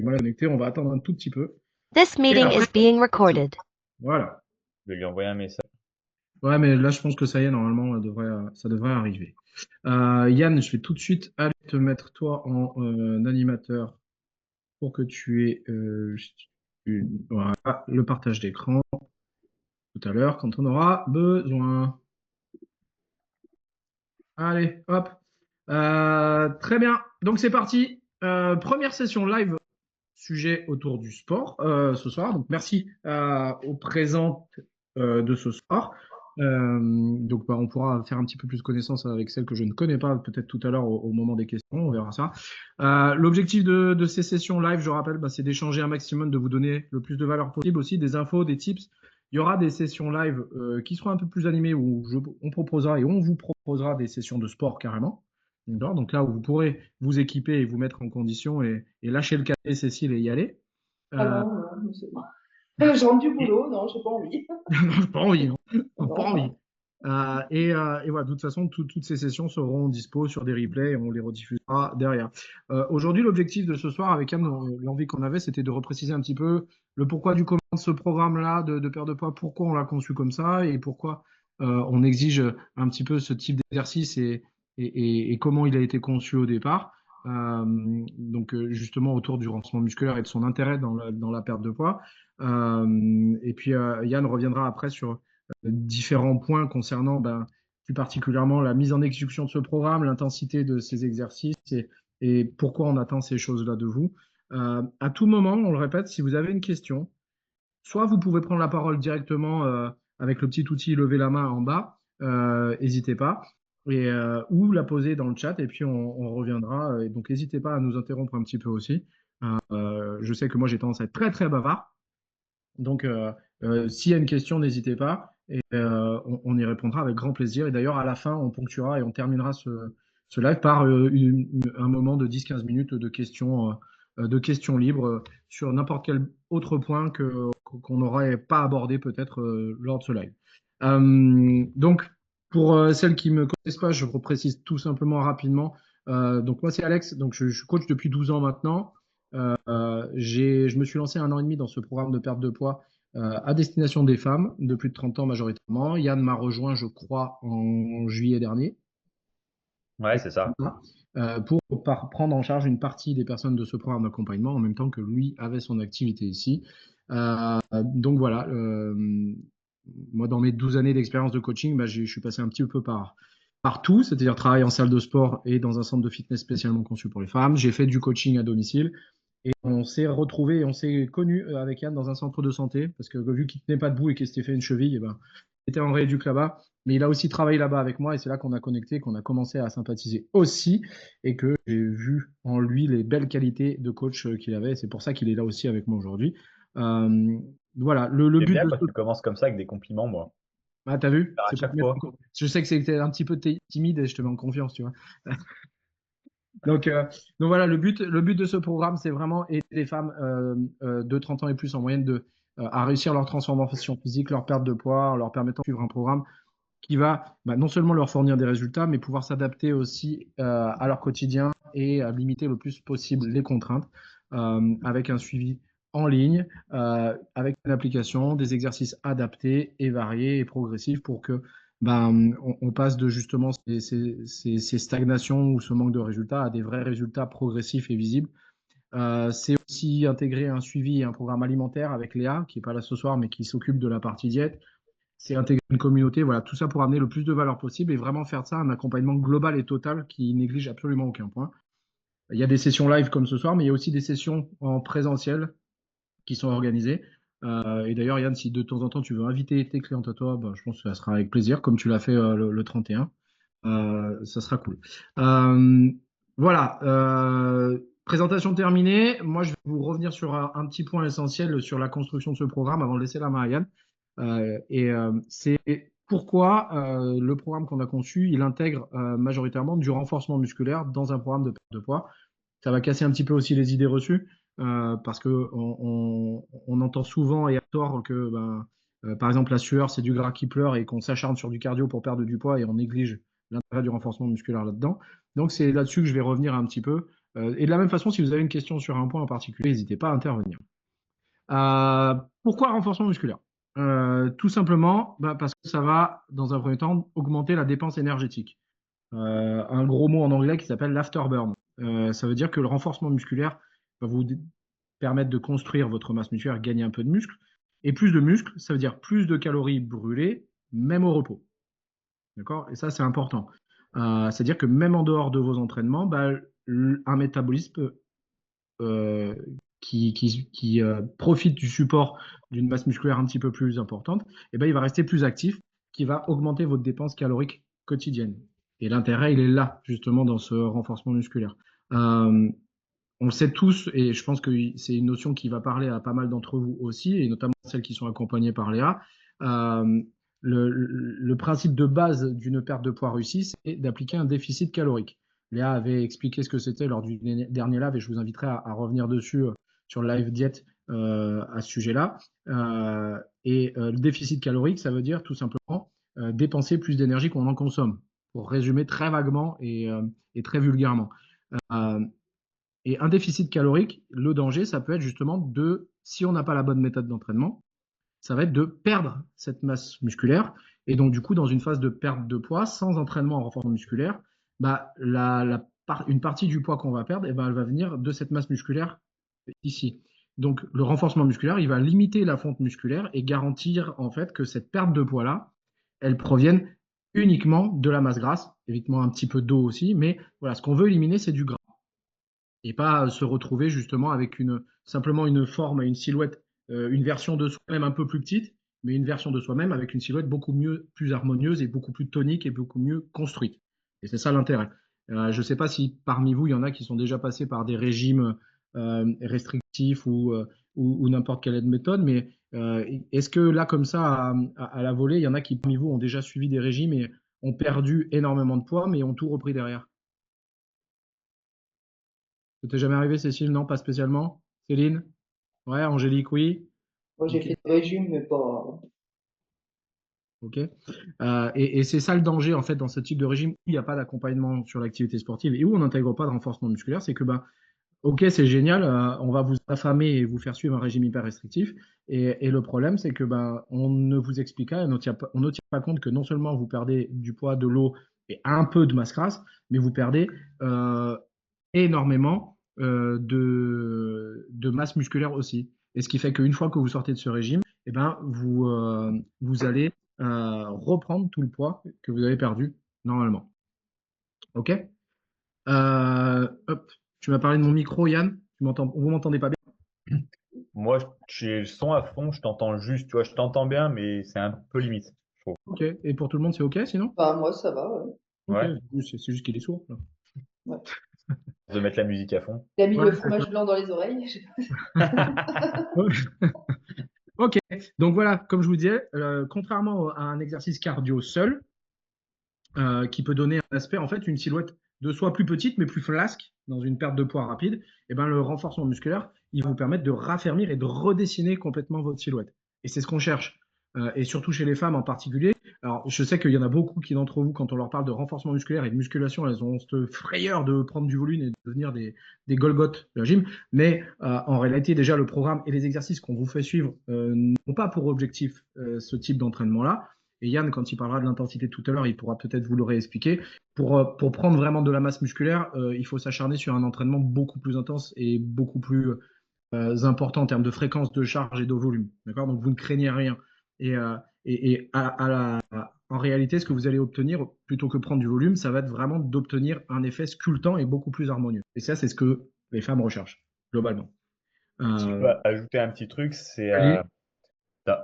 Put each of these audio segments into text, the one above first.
mal connecté, on va attendre un tout petit peu. This Et meeting après, is being recorded. voilà. Je vais lui envoyer un message. Ouais, mais là, je pense que ça y est, normalement, ça devrait arriver. Yann, je vais tout de suite aller te mettre toi en animateur pour que tu aies voilà, le partage d'écran tout à l'heure quand on aura besoin. Allez, hop. Très bien. Donc c'est parti. Première session live, sujet autour du sport ce soir. Donc merci aux présentes de ce soir. Donc on pourra faire un petit peu plus connaissance avec celles que je ne connais pas peut-être tout à l'heure au moment des questions. On verra ça. L'objectif de ces sessions live, je rappelle, c'est d'échanger un maximum, de vous donner le plus de valeur possible aussi, des infos, des tips. Il y aura des sessions live qui seront un peu plus animées où on proposera et on vous proposera des sessions de sport carrément. Donc là où vous pourrez vous équiper et vous mettre en condition et lâcher le café, Cécile, et y aller. Ah Euh, non, je sais pas. Je rentre du boulot, non, j'ai pas envie. non, j'ai pas envie, non. Non, pas Non. envie. Et voilà, de toute façon, toutes ces sessions seront dispo sur des replays et on les rediffusera derrière. Aujourd'hui, l'objectif de ce soir avec Anne, l'envie qu'on avait, c'était de repréciser un petit peu le pourquoi du comment de ce programme-là de perte de poids, pourquoi on l'a conçu comme ça et pourquoi on exige un petit peu ce type d'exercice et comment il a été conçu au départ. Donc justement autour du renforcement musculaire et de son intérêt dans la perte de poids. Et puis Yann reviendra après sur différents points concernant plus particulièrement la mise en exécution de ce programme, l'intensité de ces exercices et pourquoi on attend ces choses-là de vous. À tout moment, on le répète, si vous avez une question, soit vous pouvez prendre la parole directement avec le petit outil lever la main en bas, n'hésitez pas, ou la poser dans le chat et puis on reviendra. Et donc n'hésitez pas à nous interrompre un petit peu aussi. Je sais que moi j'ai tendance à être très très bavard, donc s'il y a une question, n'hésitez pas et on y répondra avec grand plaisir. Et d'ailleurs, à la fin, on ponctuera et on terminera ce live par un moment de 10-15 minutes de questions libres sur n'importe quel autre point qu'on n'aurait pas abordé peut-être lors de ce live. Donc, pour celles qui ne me connaissent pas, je reprécise tout simplement rapidement. Donc, moi, c'est Alex. Donc, je suis coach depuis 12 ans maintenant. Je me suis lancé 1 an et demi dans ce programme de perte de poids à destination des femmes de plus de 30 ans majoritairement. Yann m'a rejoint, je crois, en juillet dernier. Ouais, c'est ça. Pour prendre en charge une partie des personnes de ce programme d'accompagnement en même temps que lui avait son activité ici. Donc voilà, moi dans mes 12 années d'expérience de coaching, je suis passé un petit peu par tout, c'est-à-dire travailler en salle de sport et dans un centre de fitness spécialement conçu pour les femmes. J'ai fait du coaching à domicile. Et on s'est retrouvés et on s'est connus avec Yann dans un centre de santé, parce que vu qu'il ne tenait pas debout et qu'il s'était fait une cheville, il était en rééduc là-bas. Mais il a aussi travaillé là-bas avec moi et c'est là qu'on a connecté, qu'on a commencé à sympathiser aussi et que j'ai vu en lui les belles qualités de coach qu'il avait. C'est pour ça qu'il est là aussi avec moi aujourd'hui. Euh, voilà, le J'aime but bien de quand ce... tu commences comme ça avec des compliments, moi. Ah, t'as vu? À C'est pour te chaque mettre fois. Je sais que c'était un petit peu timide et je te mets en confiance, tu vois. Donc, euh, donc voilà, le but de ce programme, c'est vraiment aider les femmes de 30 ans et plus en moyenne à réussir leur transformation physique, leur perte de poids, en leur permettant de suivre un programme qui va non seulement leur fournir des résultats, mais pouvoir s'adapter aussi à leur quotidien et à limiter le plus possible les contraintes avec un suivi en ligne, avec une application, des exercices adaptés et variés et progressifs pour que on passe de justement ces stagnations ou ce manque de résultats à des vrais résultats progressifs et visibles. C'est aussi intégrer un suivi et un programme alimentaire avec Léa, qui n'est pas là ce soir, mais qui s'occupe de la partie diète. C'est intégrer une communauté, voilà, tout ça pour amener le plus de valeur possible et vraiment faire de ça un accompagnement global et total qui néglige absolument aucun point. Il y a des sessions live comme ce soir, mais il y a aussi des sessions en présentiel qui sont organisées. Et d'ailleurs, Yann, si de temps en temps tu veux inviter tes clientes à toi, je pense que ça sera avec plaisir, comme tu l'as fait le 31. Ça sera cool. Euh, voilà. Présentation terminée. Moi, je vais vous revenir sur un petit point essentiel sur la construction de ce programme avant de laisser la main à Yann. C'est pourquoi le programme qu'on a conçu, il intègre majoritairement du renforcement musculaire dans un programme de perte de poids. Ça va casser un petit peu aussi les idées reçues parce que on entend souvent et à tort que par exemple la sueur c'est du gras qui pleure et qu'on s'acharne sur du cardio pour perdre du poids et on néglige l'intérêt du renforcement musculaire là-dedans. Donc c'est là-dessus que je vais revenir un petit peu Et de la même façon, si vous avez une question sur un point en particulier, n'hésitez pas à intervenir. Pourquoi renforcement musculaire? Tout simplement parce que ça va, dans un premier temps, augmenter la dépense énergétique. Un gros mot en anglais qui s'appelle l'afterburn. Ça veut dire que le renforcement musculaire va vous permettre de construire votre masse musculaire, gagner un peu de muscle. Et plus de muscle, ça veut dire plus de calories brûlées, même au repos. D'accord? Et ça, c'est important. C'est-à-dire que même en dehors de vos entraînements, bah, un métabolisme euh, qui profite du support d'une masse musculaire un petit peu plus importante, et ben, il va rester plus actif, qui va augmenter votre dépense calorique quotidienne. Et l'intérêt, il est là, justement, dans ce renforcement musculaire. Euh, on le sait tous, et je pense que c'est une notion qui va parler à pas mal d'entre vous aussi, et notamment celles qui sont accompagnées par Léa. Euh, le principe de base d'une perte de poids réussie, c'est d'appliquer un déficit calorique. Léa avait expliqué ce que c'était lors du dernier live, et je vous inviterai à revenir dessus sur le live diète à ce sujet-là. Le déficit calorique, ça veut dire tout simplement dépenser plus d'énergie qu'on en consomme, pour résumer très vaguement et très vulgairement. Euh, et un déficit calorique, le danger, ça peut être justement si on n'a pas la bonne méthode d'entraînement, ça va être de perdre cette masse musculaire. Et donc, du coup, dans une phase de perte de poids, sans entraînement en renforcement musculaire, bah, une partie du poids qu'on va perdre, elle va venir de cette masse musculaire ici. Donc, le renforcement musculaire, il va limiter la fonte musculaire et garantir en fait que cette perte de poids-là, elle provienne uniquement de la masse grasse, évidemment un petit peu d'eau aussi, mais voilà, ce qu'on veut éliminer, c'est du gras et pas se retrouver justement avec simplement une forme et une silhouette, une version de soi-même un peu plus petite, mais une version de soi-même avec une silhouette beaucoup mieux, plus harmonieuse et beaucoup plus tonique et beaucoup mieux construite. Et c'est ça l'intérêt. Je ne sais pas si parmi vous, il y en a qui sont déjà passés par des régimes restrictifs ou n'importe quelle méthode, mais est-ce que là, comme ça, à la volée, il y en a qui parmi vous ont déjà suivi des régimes et ont perdu énormément de poids, mais ont tout repris derrière? Ça t'est jamais arrivé, Cécile? Non, pas spécialement. Céline? Ouais, Angélique, oui. Moi, j'ai Ok. fait des régimes, mais pas. Ok. Et c'est ça le danger, en fait, dans ce type de régime où il n'y a pas d'accompagnement sur l'activité sportive et où on n'intègre pas de renforcement musculaire, c'est que, ben, ok, c'est génial, on va vous affamer et vous faire suivre un régime hyper restrictif. Et le problème, c'est que, ben, on ne vous explique pas, on ne tient pas compte que non seulement vous perdez du poids, de l'eau et un peu de masse grasse, mais vous perdez énormément de masse musculaire aussi. Et ce qui fait qu'une fois que vous sortez de ce régime, eh ben, vous allez reprendre tout le poids que vous avez perdu normalement. OK? Hop. Tu m'as parlé de mon micro, Yann. Vous m'entendez pas bien? Moi, j'ai le son à fond, je t'entends juste, tu vois, je t'entends bien, mais c'est un peu limite, je trouve. OK. Et pour tout le monde, c'est OK sinon? Enfin, moi, ça va, ouais. OK. Ouais, C'est juste qu'il est sourd, là. Ouais. de mettre la musique à fond. Il a mis Ouais, le c'est ça. fromage blanc dans les oreilles. OK. Donc voilà, comme je vous disais, contrairement à un exercice cardio seul, qui peut donner un aspect, en fait, une silhouette de soi plus petite, mais plus flasque, dans une perte de poids rapide, et ben, le renforcement musculaire, il va vous permettre de raffermir et de redessiner complètement votre silhouette. Et c'est ce qu'on cherche. Et surtout chez les femmes en particulier. Alors, je sais qu'il y en a beaucoup qui d'entre vous, quand on leur parle de renforcement musculaire et de musculation, elles ont cette frayeur de prendre du volume et de devenir des Golgoth de la gym. Mais en réalité, déjà, le programme et les exercices qu'on vous fait suivre n'ont pas pour objectif ce type d'entraînement-là. Et Yann, quand il parlera de l'intensité tout à l'heure, il pourra peut-être vous le réexpliquer. Pour prendre vraiment de la masse musculaire, il faut s'acharner sur un entraînement beaucoup plus intense et beaucoup plus important en termes de fréquence de charge et de volume. D'accord? Donc vous ne craignez rien. En réalité, ce que vous allez obtenir, plutôt que prendre du volume, ça va être vraiment d'obtenir un effet sculptant et beaucoup plus harmonieux. Et ça, c'est ce que les femmes recherchent, globalement. Si je Euh, peux ajouter un petit truc, c'est allez.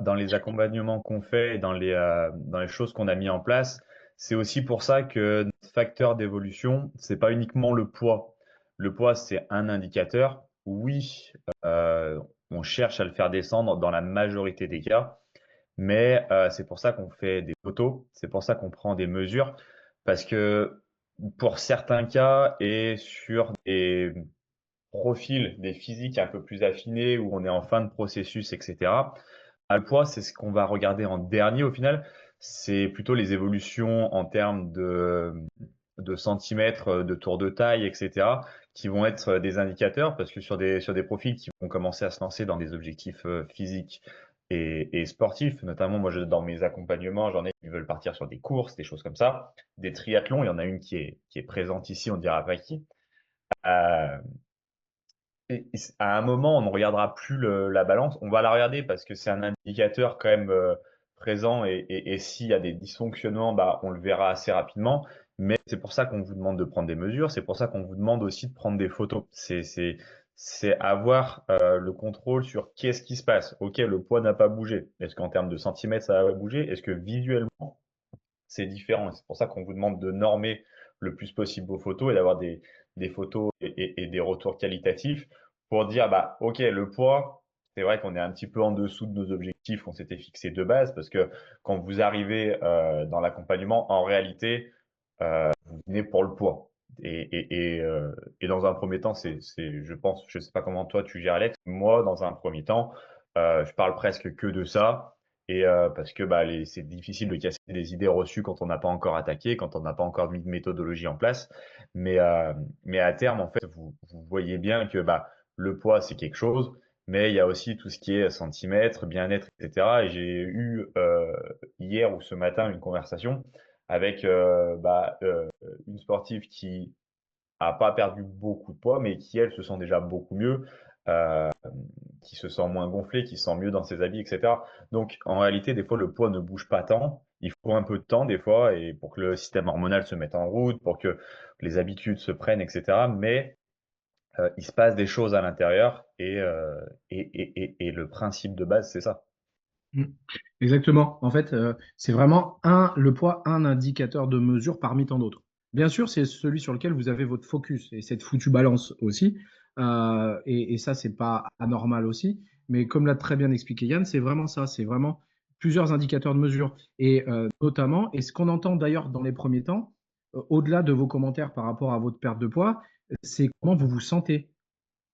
dans les accompagnements qu'on fait et dans les choses qu'on a mis en place, c'est aussi pour ça que notre facteur d'évolution, c'est pas uniquement le poids. Le poids, c'est un indicateur. Oui, on cherche à le faire descendre dans la majorité des cas, mais c'est pour ça qu'on fait des photos, c'est pour ça qu'on prend des mesures, parce que pour certains cas et sur des profils, des physiques un peu plus affinés où on est en fin de processus, etc. Le poids, c'est ce qu'on va regarder en dernier au final. C'est plutôt les évolutions en termes de centimètres, de tour de taille, etc., qui vont être des indicateurs, parce que sur des profils qui vont commencer à se lancer dans des objectifs physiques et sportifs, notamment moi dans mes accompagnements, j'en ai qui veulent partir sur des courses, des choses comme ça, des triathlons, il y en a une qui est présente ici, on dira pas qui. Euh, à un moment, on ne regardera plus la balance. On va la regarder parce que c'est un indicateur quand même présent et s'il y a des dysfonctionnements, bah, on le verra assez rapidement. Mais c'est pour ça qu'on vous demande de prendre des mesures. C'est pour ça qu'on vous demande aussi de prendre des photos. C'est avoir le contrôle sur qu'est-ce qui se passe. Ok, le poids n'a pas bougé. Est-ce qu'en termes de centimètres, ça a bougé? Est-ce que visuellement, c'est différent? C'est pour ça qu'on vous demande de normer le plus possible vos photos et d'avoir des photos et des retours qualitatifs pour dire, bah, OK, le poids, c'est vrai qu'on est un petit peu en dessous de nos objectifs qu'on s'était fixés de base parce que quand vous arrivez dans l'accompagnement, en réalité, vous venez pour le poids. Et dans un premier temps, je pense, je sais pas comment toi tu gères Alex, moi, dans un premier temps, je parle presque que de ça. Parce que bah, c'est difficile de casser des idées reçues quand on n'a pas encore attaqué, quand on n'a pas encore mis de méthodologie en place. Mais à terme, en fait, vous voyez bien que bah, le poids, c'est quelque chose, mais il y a aussi tout ce qui est centimètres, bien-être, etc. Et j'ai eu hier ou ce matin une conversation avec une sportive qui a pas perdu beaucoup de poids, mais qui, elle, se sent déjà beaucoup mieux, euh, qui se sent moins gonflé, qui se sent mieux dans ses habits, etc. Donc, en réalité, des fois, le poids ne bouge pas tant. Il faut un peu de temps, des fois, et pour que le système hormonal se mette en route, pour que les habitudes se prennent, etc. Mais il se passe des choses à l'intérieur, et le principe de base, c'est ça. Mm. Exactement. En fait, c'est vraiment le poids, un indicateur de mesure parmi tant d'autres. Bien sûr, c'est celui sur lequel vous avez votre focus et cette foutue balance aussi. Et ça, c'est pas anormal aussi. Mais comme l'a très bien expliqué Yann, c'est vraiment ça. C'est vraiment plusieurs indicateurs de mesure. Et notamment, et ce qu'on entend d'ailleurs dans les premiers temps, au-delà de vos commentaires par rapport à votre perte de poids, c'est comment vous vous sentez.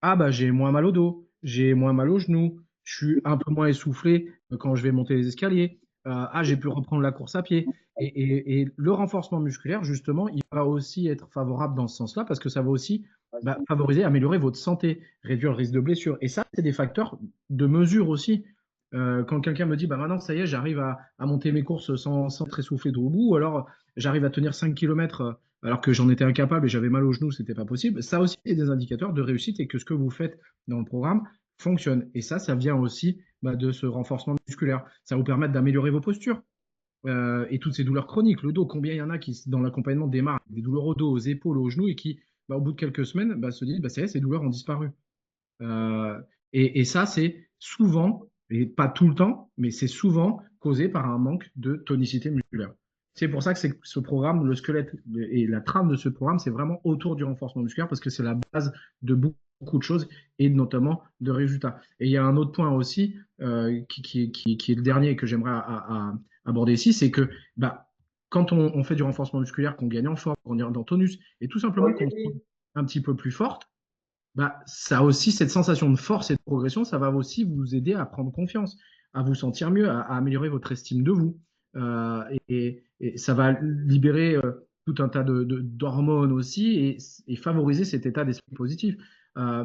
Ah bah j'ai moins mal au dos, j'ai moins mal aux genoux, je suis un peu moins essoufflé quand je vais monter les escaliers. Ah, j'ai pu reprendre la course à pied. Et le renforcement musculaire, justement, il va aussi être favorable dans ce sens-là parce que ça va aussi favoriser, améliorer votre santé, réduire le risque de blessure. Et ça, c'est des facteurs de mesure aussi. Quand quelqu'un me dit, bah maintenant, ça y est, j'arrive à monter mes courses sans être essoufflé de au bout, ou alors j'arrive à tenir 5 km alors que j'en étais incapable et j'avais mal aux genoux, c'était pas possible. Ça aussi, c'est des indicateurs de réussite et que ce que vous faites dans le programme fonctionne. Et ça vient aussi de ce renforcement musculaire. Ça va vous permettre d'améliorer vos postures et toutes ces douleurs chroniques. Le dos, combien il y en a qui, dans l'accompagnement, démarrent avec des douleurs au dos, aux épaules, aux genoux et qui, au bout de quelques semaines, se disent, ça y est, ces douleurs ont disparu. Euh, et ça, c'est souvent, et pas tout le temps, mais c'est souvent causé par un manque de tonicité musculaire. C'est pour ça que ce programme, le squelette et la trame de ce programme, c'est vraiment autour du renforcement musculaire parce que c'est la base de beaucoup de choses et notamment de résultats. Et il y a un autre point aussi qui est le dernier que j'aimerais aborder ici, c'est que quand on fait du renforcement musculaire, qu'on gagne en force, qu'on gagne en tonus et tout simplement qu'on se sent un petit peu plus forte, ça a aussi cette sensation de force et de progression, ça va aussi vous aider à prendre confiance, à vous sentir mieux, à améliorer votre estime de vous. Et ça va libérer tout un tas d'hormones aussi et favoriser cet état d'esprit positif. Euh,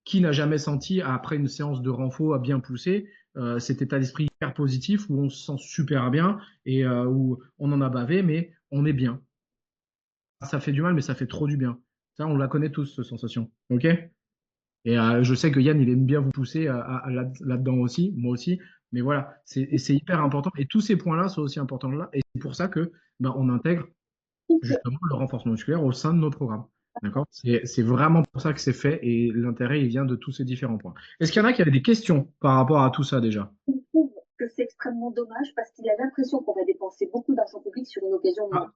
qui n'a jamais senti, après une séance de renfo à bien pousser, cet état d'esprit hyper positif où on se sent super bien et où on en a bavé, mais on est bien. Ça fait du mal, mais ça fait trop du bien. Ça, on la connaît tous, cette sensation. OK? Et je sais que Yann, il aime bien vous pousser là-dedans aussi, moi aussi. Mais voilà, c'est hyper important. Et tous ces points-là sont aussi importants là. Et c'est pour ça que on intègre justement le renforcement musculaire au sein de nos programmes. D'accord? C'est vraiment pour ça que c'est fait. Et l'intérêt, il vient de tous ces différents points. Est-ce qu'il y en a qui avaient des questions par rapport à tout ça déjà? Je trouve que c'est extrêmement dommage parce qu'il a l'impression qu'on va dépenser beaucoup d'argent public sur une occasion Ah, moindre.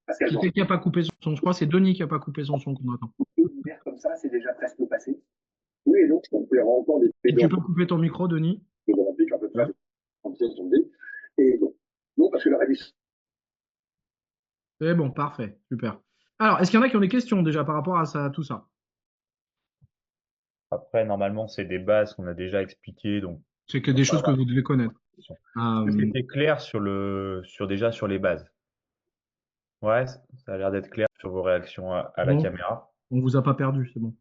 qui c'est qui n'a pas coupé son son? Je crois que c'est Denis qui n'a pas coupé son son qu'on attend. Comme ça, c'est déjà presque passé. Oui, et donc on peut avoir encore des Et tu peux couper ton micro, Denis? olympiques à peu près en pièces tombées. Et donc, non, parce que la révision. C'est bon, parfait, super. Alors, est-ce qu'il y en a qui ont des questions déjà par rapport à ça, tout ça? Après, normalement, c'est des bases qu'on a déjà expliquées, donc C'est que des ça choses que va. vous devez connaître. Est-ce que Euh, c'était clair déjà sur les bases? Ouais, ça a l'air d'être clair sur vos réactions à la bon, caméra. On vous a pas perdu, c'est bon.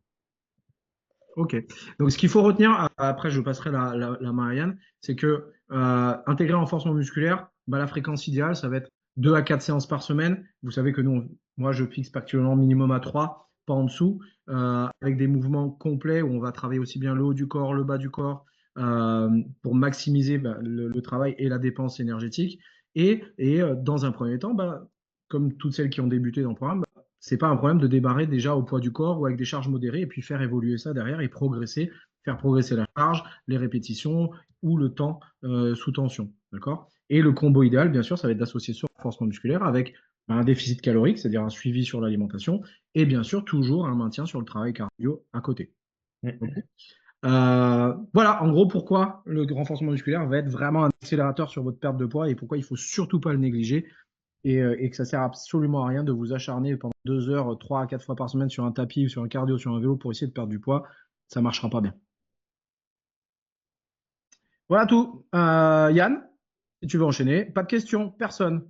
Ok. Donc, ce qu'il faut retenir, après, je passerai la main à Yann, c'est que intégrer un renforcement musculaire, bah, la fréquence idéale, ça va être 2 à 4 séances par semaine. Vous savez que nous, moi, je fixe actuellement minimum à 3, pas en dessous, avec des mouvements complets où on va travailler aussi bien le haut du corps, le bas du corps, pour maximiser bah, le travail et la dépense énergétique. Dans un premier temps, bah, comme toutes celles qui ont débuté dans le programme, c'est pas un problème de démarrer déjà au poids du corps ou avec des charges modérées et puis faire évoluer ça derrière et progresser, faire progresser la charge, les répétitions ou le temps sous tension. D'accord? Et le combo idéal, bien sûr, ça va être d'associer ce renforcement musculaire avec un déficit calorique, c'est-à-dire un suivi sur l'alimentation, et bien sûr, toujours un maintien sur le travail cardio à côté. Ok. Mm. Voilà, en gros, pourquoi le renforcement musculaire va être vraiment un accélérateur sur votre perte de poids et pourquoi il faut surtout pas le négliger et que ça sert absolument à rien de vous acharner pendant 2 heures, 3 à 4 fois par semaine sur un tapis, sur un cardio, sur un vélo pour essayer de perdre du poids. Ça marchera pas bien. Voilà tout. Yann, si tu veux enchaîner, pas de questions, personne.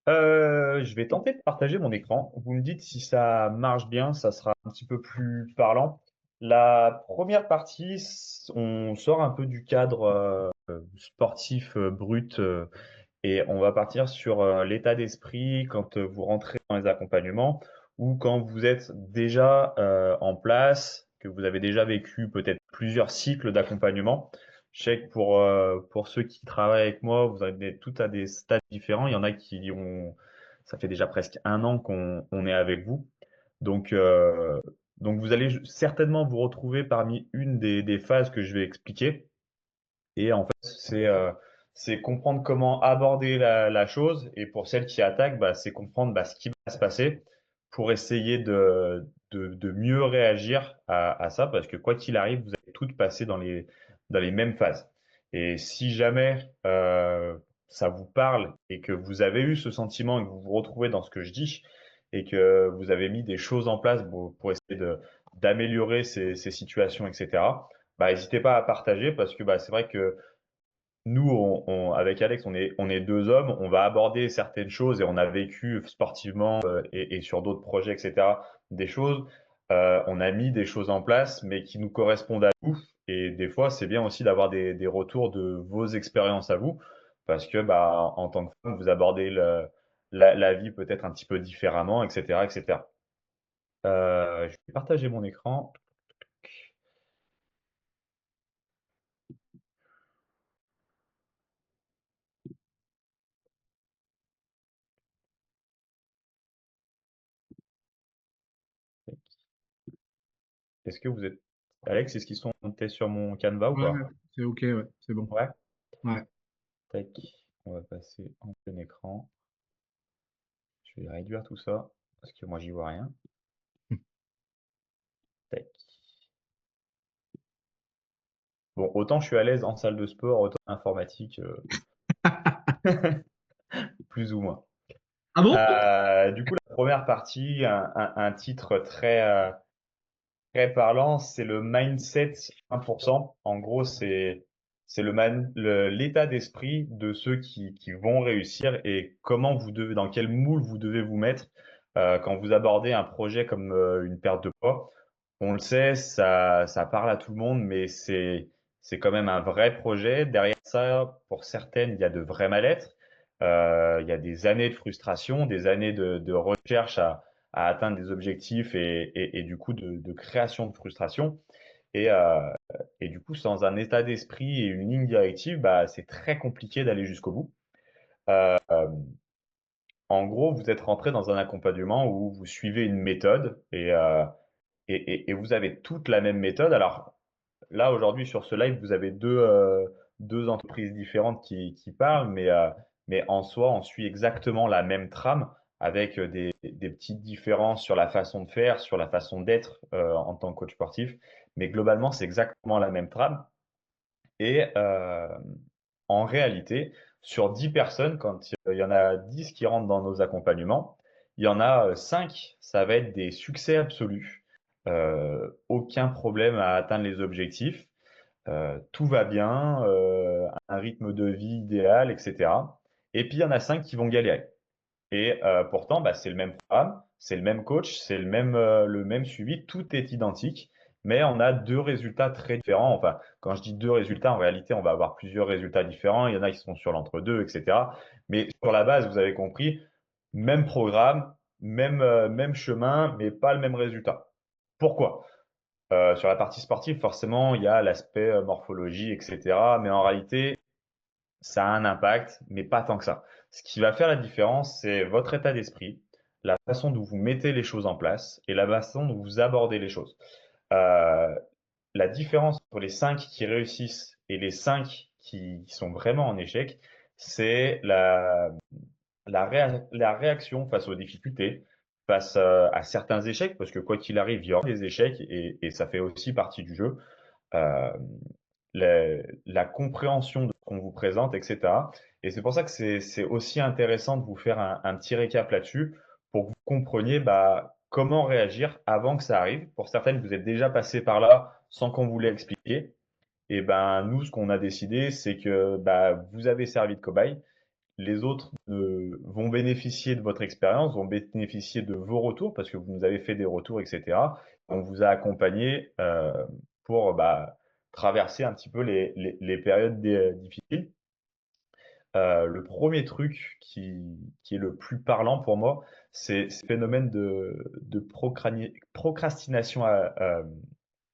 Je vais tenter de partager mon écran. Vous me dites si ça marche bien, ça sera un petit peu plus parlant. La première partie, on sort un peu du cadre sportif brut et on va partir sur l'état d'esprit quand vous rentrez dans les accompagnements ou quand vous êtes déjà en place, que vous avez déjà vécu peut-être plusieurs cycles d'accompagnement. Je sais que pour ceux qui travaillent avec moi, vous avez tout à des stades différents. Il y en a qui ont, ça fait déjà presque un an qu'on est avec vous. Donc, euh, donc vous allez certainement vous retrouver parmi une des phases que je vais expliquer. Et en fait, c'est comprendre comment aborder la chose. Et pour celles qui attaquent, bah, c'est comprendre ce qui va se passer pour essayer de mieux réagir à ça. Parce que quoi qu'il arrive, vous allez toutes passer dans les mêmes phases. Et si jamais ça vous parle et que vous avez eu ce sentiment et que vous vous retrouvez dans ce que je dis et que vous avez mis des choses en place pour essayer d'améliorer ces situations, etc., bah, n'hésitez pas à partager parce que bah, c'est vrai que nous, avec Alex, on est deux hommes, on va aborder certaines choses et on a vécu sportivement et sur d'autres projets, etc., des choses. On a mis des choses en place, mais qui nous correspondent à nous. Et des fois, c'est bien aussi d'avoir des retours de vos expériences à vous, parce que bah, en tant que femme, vous abordez la vie peut-être un petit peu différemment, etc., etc. Je vais partager mon écran. Est-ce que vous êtes Alex, est-ce qu'ils sont montés sur mon Canva ou Ouais, pas? c'est ok, ouais, c'est bon. Ouais. Ouais. Tac, on va passer en plein écran. Je vais réduire tout ça parce que moi j'y vois rien. Tac. Bon, autant je suis à l'aise en salle de sport, autant informatique, plus ou moins. Ah bon? Du coup, la première partie, un titre très parlant, c'est le mindset 1%. En gros, c'est l'état d'esprit de ceux qui vont réussir et comment vous devez, dans quel moule vous devez vous mettre quand vous abordez un projet comme une perte de poids. On le sait, ça parle à tout le monde, mais c'est quand même un vrai projet. Derrière ça, pour certaines, il y a de vrais mal-être. Il y a des années de frustration, des années de recherche à atteindre des objectifs et du coup de création de frustration. Et, euh, et du coup, sans un état d'esprit et une ligne directive, bah, c'est très compliqué d'aller jusqu'au bout. Euh, en gros, vous êtes rentré dans un accompagnement où vous suivez une méthode et vous avez toute la même méthode. Alors là, aujourd'hui, sur ce live, vous avez deux entreprises différentes qui parlent, mais en soi, on suit exactement la même trame avec des petites différences sur la façon de faire, sur la façon d'être en tant que coach sportif. Mais globalement, c'est exactement la même trame. Et en réalité, sur 10 personnes, quand il y en a 10 qui rentrent dans nos accompagnements, il y en a 5, ça va être des succès absolus. Aucun problème à atteindre les objectifs. Tout va bien, un rythme de vie idéal, etc. Et puis il y en a 5 qui vont galérer. Et pourtant, bah, c'est le même programme, c'est le même coach, c'est le même suivi, tout est identique, mais on a deux résultats très différents. Enfin, quand je dis deux résultats, en réalité, on va avoir plusieurs résultats différents. Il y en a qui sont sur l'entre-deux, etc. Mais sur la base, vous avez compris, même programme, même chemin, mais pas le même résultat. Pourquoi? Sur la partie sportive, forcément, il y a l'aspect morphologie, etc. Mais en réalité, ça a un impact, mais pas tant que ça. Ce qui va faire la différence, c'est votre état d'esprit, la façon dont vous mettez les choses en place et la façon dont vous abordez les choses. Euh, la différence entre les 5 qui réussissent et les 5 qui sont vraiment en échec, c'est la réaction face aux difficultés, face à certains échecs, parce que quoi qu'il arrive, il y aura des échecs et ça fait aussi partie du jeu. Euh, la compréhension de ce qu'on vous présente, etc. Et c'est pour ça que c'est aussi intéressant de vous faire un petit récap là-dessus pour que vous compreniez bah, comment réagir avant que ça arrive. Pour certaines, vous êtes déjà passé par là sans qu'on vous l'ait expliqué. Et ben nous, ce qu'on a décidé, c'est que bah, vous avez servi de cobaye. Les autres vont bénéficier de votre expérience, vont bénéficier de vos retours parce que vous nous avez fait des retours, etc. On vous a accompagné pour bah, traverser un petit peu les périodes difficiles. Le premier truc qui est le plus parlant pour moi, c'est ce phénomène de procrastination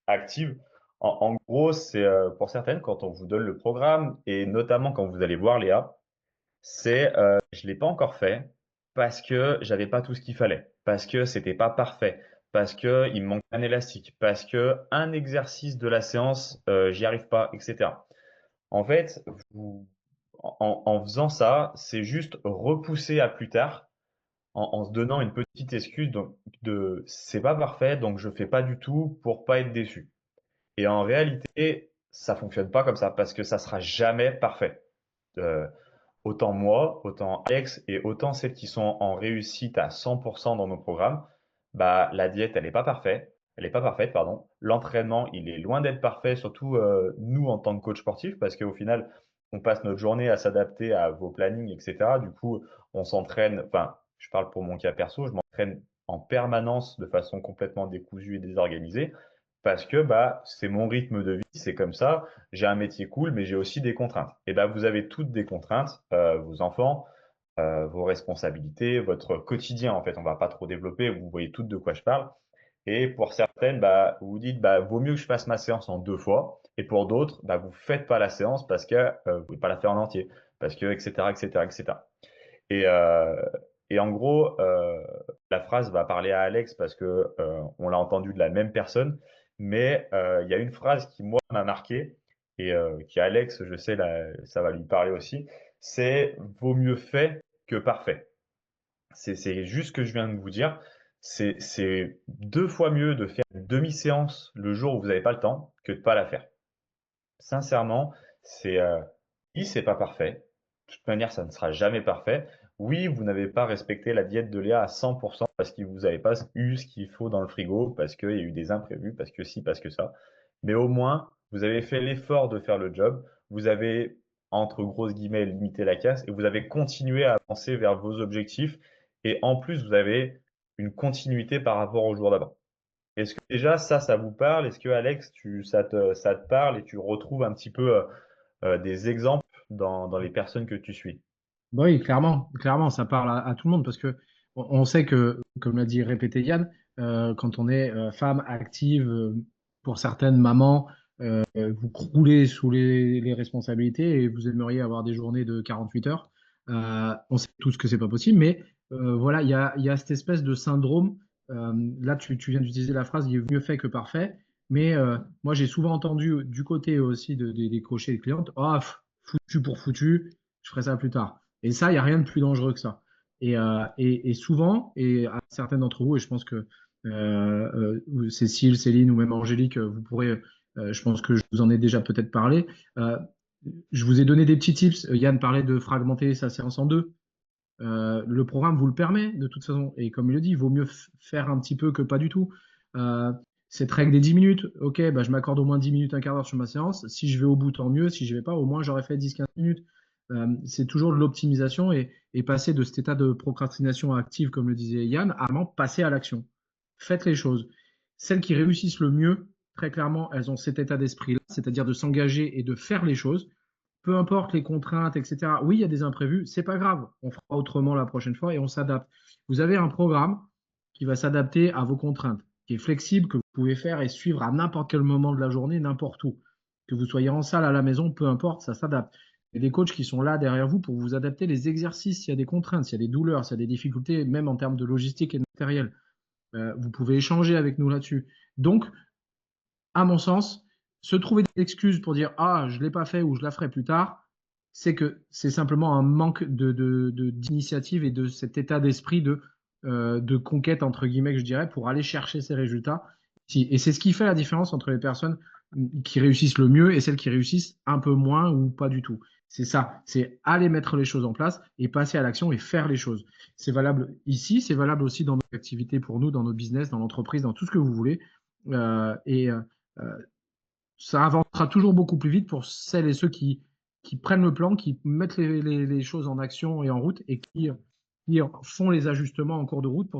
active. En gros, c'est pour certaines, quand on vous donne le programme, et notamment quand vous allez voir Léa, c'est je l'ai pas encore fait parce que j'avais pas tout ce qu'il fallait, parce que c'était pas parfait, parce que il me manque un élastique, parce que un exercice de la séance j'y arrive pas, etc. En fait, en faisant ça, c'est juste repousser à plus tard en se donnant une petite excuse de c'est pas parfait donc je fais pas du tout pour pas être déçu. Et en réalité, ça fonctionne pas comme ça parce que ça sera jamais parfait. Euh, Autant moi, autant Alex et autant celles qui sont en réussite à 100% dans nos programmes, bah, la diète, elle est pas parfaite, pardon. L'entraînement, il est loin d'être parfait, surtout nous en tant que coach sportif, parce qu'au final, on passe notre journée à s'adapter à vos plannings, etc. Du coup, on s'entraîne, enfin, je parle pour mon cas perso, je m'entraîne en permanence de façon complètement décousue et désorganisée, parce que bah, c'est mon rythme de vie, c'est comme ça. J'ai un métier cool, mais j'ai aussi des contraintes. Et ben, vous avez toutes des contraintes, vos enfants, vos responsabilités, votre quotidien, en fait. On va pas trop développer, vous voyez toutes de quoi je parle. Et pour certaines, bah, vous vous dites, bah, vaut mieux que je fasse ma séance en 2 fois. Et pour d'autres, bah, vous faites pas la séance parce que vous pouvez pas la faire en entier, parce que, etc., etc., etc. Et, euh, et en gros, la phrase va parler à Alex parce que on l'a entendu de la même personne, mais il y a une phrase qui moi m'a marqué et qui Alex, je sais, là, ça va lui parler aussi. C'est vaut mieux fait que parfait. C'est juste ce que je viens de vous dire. C'est 2 fois mieux de faire une demi-séance le jour où vous n'avez pas le temps que de pas la faire. Sincèrement, c'est oui, c'est pas parfait. De toute manière, ça ne sera jamais parfait. Oui, vous n'avez pas respecté la diète de Léa à 100% parce que vous n'avez pas eu ce qu'il faut dans le frigo, parce qu'il y a eu des imprévus, parce que si, parce que ça. Mais au moins, vous avez fait l'effort de faire le job. Vous avez, entre grosses guillemets, limité la casse et vous avez continué à avancer vers vos objectifs. Et en plus, vous avez une continuité par rapport au jour d'avant. Est-ce que déjà ça vous parle? Est-ce que Alex, ça te parle et tu retrouves un petit peu des exemples dans les personnes que tu suis? Bah oui, clairement, clairement, ça parle à tout le monde parce que on sait que, comme l'a dit répété Yann, quand on est femme active, pour certaines mamans, vous croulez sous les responsabilités et vous aimeriez avoir des journées de 48 heures. On sait tous que c'est pas possible, mais voilà, il y a cette espèce de syndrome. Là, tu viens d'utiliser la phrase, il est mieux fait que parfait. Mais moi, j'ai souvent entendu du côté aussi des coachés et des clientes, ah, foutu pour foutu, je ferai ça plus tard. Et ça, il n'y a rien de plus dangereux que ça. Et souvent, et à certaines d'entre vous, et je pense que Cécile, Céline ou même Angélique, vous pourrez, je pense que je vous en ai déjà peut-être parlé. Euh, je vous ai donné des petits tips. Yann parlait de fragmenter sa séance en deux. Le programme vous le permet de toute façon. Et comme il le dit, il vaut mieux faire un petit peu que pas du tout. Euh, cette règle des 10 minutes, ok, bah, je m'accorde au moins 10 minutes, un quart d'heure sur ma séance. Si je vais au bout, tant mieux. Si je vais pas, au moins j'aurais fait 10-15 minutes. C'est toujours de l'optimisation et passer de cet état de procrastination active, comme le disait Yann, à vraiment passer à l'action. Faites les choses. Celles qui réussissent le mieux, très clairement, elles ont cet état d'esprit-là, c'est-à-dire de s'engager et de faire les choses. Peu importe les contraintes, etc. Oui, il y a des imprévus, c'est pas grave. On fera autrement la prochaine fois et on s'adapte. Vous avez un programme qui va s'adapter à vos contraintes, qui est flexible, que vous pouvez faire et suivre à n'importe quel moment de la journée, n'importe où. Que vous soyez en salle, à la maison, peu importe, ça s'adapte. Il y a des coachs qui sont là derrière vous pour vous adapter les exercices s'il y a des contraintes, s'il y a des douleurs, s'il y a des difficultés, même en termes de logistique et de matériel. Vous pouvez échanger avec nous là-dessus. Donc, à mon sens, se trouver des excuses pour dire ah, je ne l'ai pas fait ou je la ferai plus tard, c'est que c'est simplement un manque d'initiative et de cet état d'esprit de conquête, entre guillemets, que je dirais, pour aller chercher ces résultats. Et c'est ce qui fait la différence entre les personnes qui réussissent le mieux et celles qui réussissent un peu moins ou pas du tout. C'est ça, c'est aller mettre les choses en place et passer à l'action et faire les choses. C'est valable ici, c'est valable aussi dans nos activités pour nous, dans nos business, dans l'entreprise, dans tout ce que vous voulez. Ça avancera toujours beaucoup plus vite pour celles et ceux qui prennent le plan, qui mettent les choses en action et en route et qui font les ajustements en cours de route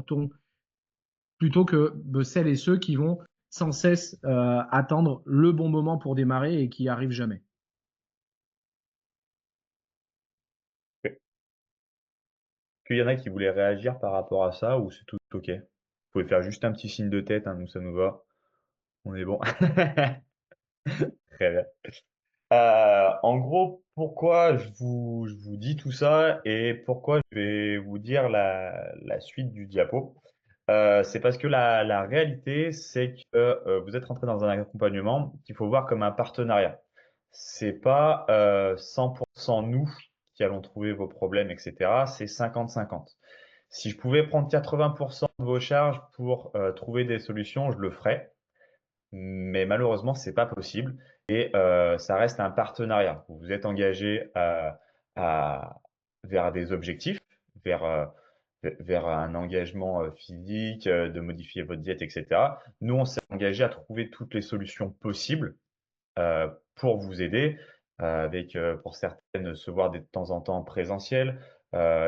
plutôt que celles et ceux qui vont sans cesse attendre le bon moment pour démarrer et qui n'y arrivent jamais. Qu'il y en a qui voulaient réagir par rapport à ça ou c'est tout OK? Vous pouvez faire juste un petit signe de tête, hein, nous ça nous va. On est bon. Très bien. En gros, pourquoi je vous dis tout ça et pourquoi je vais vous dire la suite du diapo, c'est parce que la réalité, c'est que vous êtes rentré dans un accompagnement qu'il faut voir comme un partenariat. C'est pas 100% nous qui allons trouver vos problèmes, etc. C'est 50-50. Si je pouvais prendre 80% de vos charges pour trouver des solutions, je le ferais. Mais malheureusement, c'est pas possible et ça reste un partenariat. Vous vous êtes engagé vers des objectifs, vers, vers un engagement physique, de modifier votre diète, etc. Nous, on s'est engagé à trouver toutes les solutions possibles pour vous aider, avec pour certaines se voir de temps en temps en présentiel,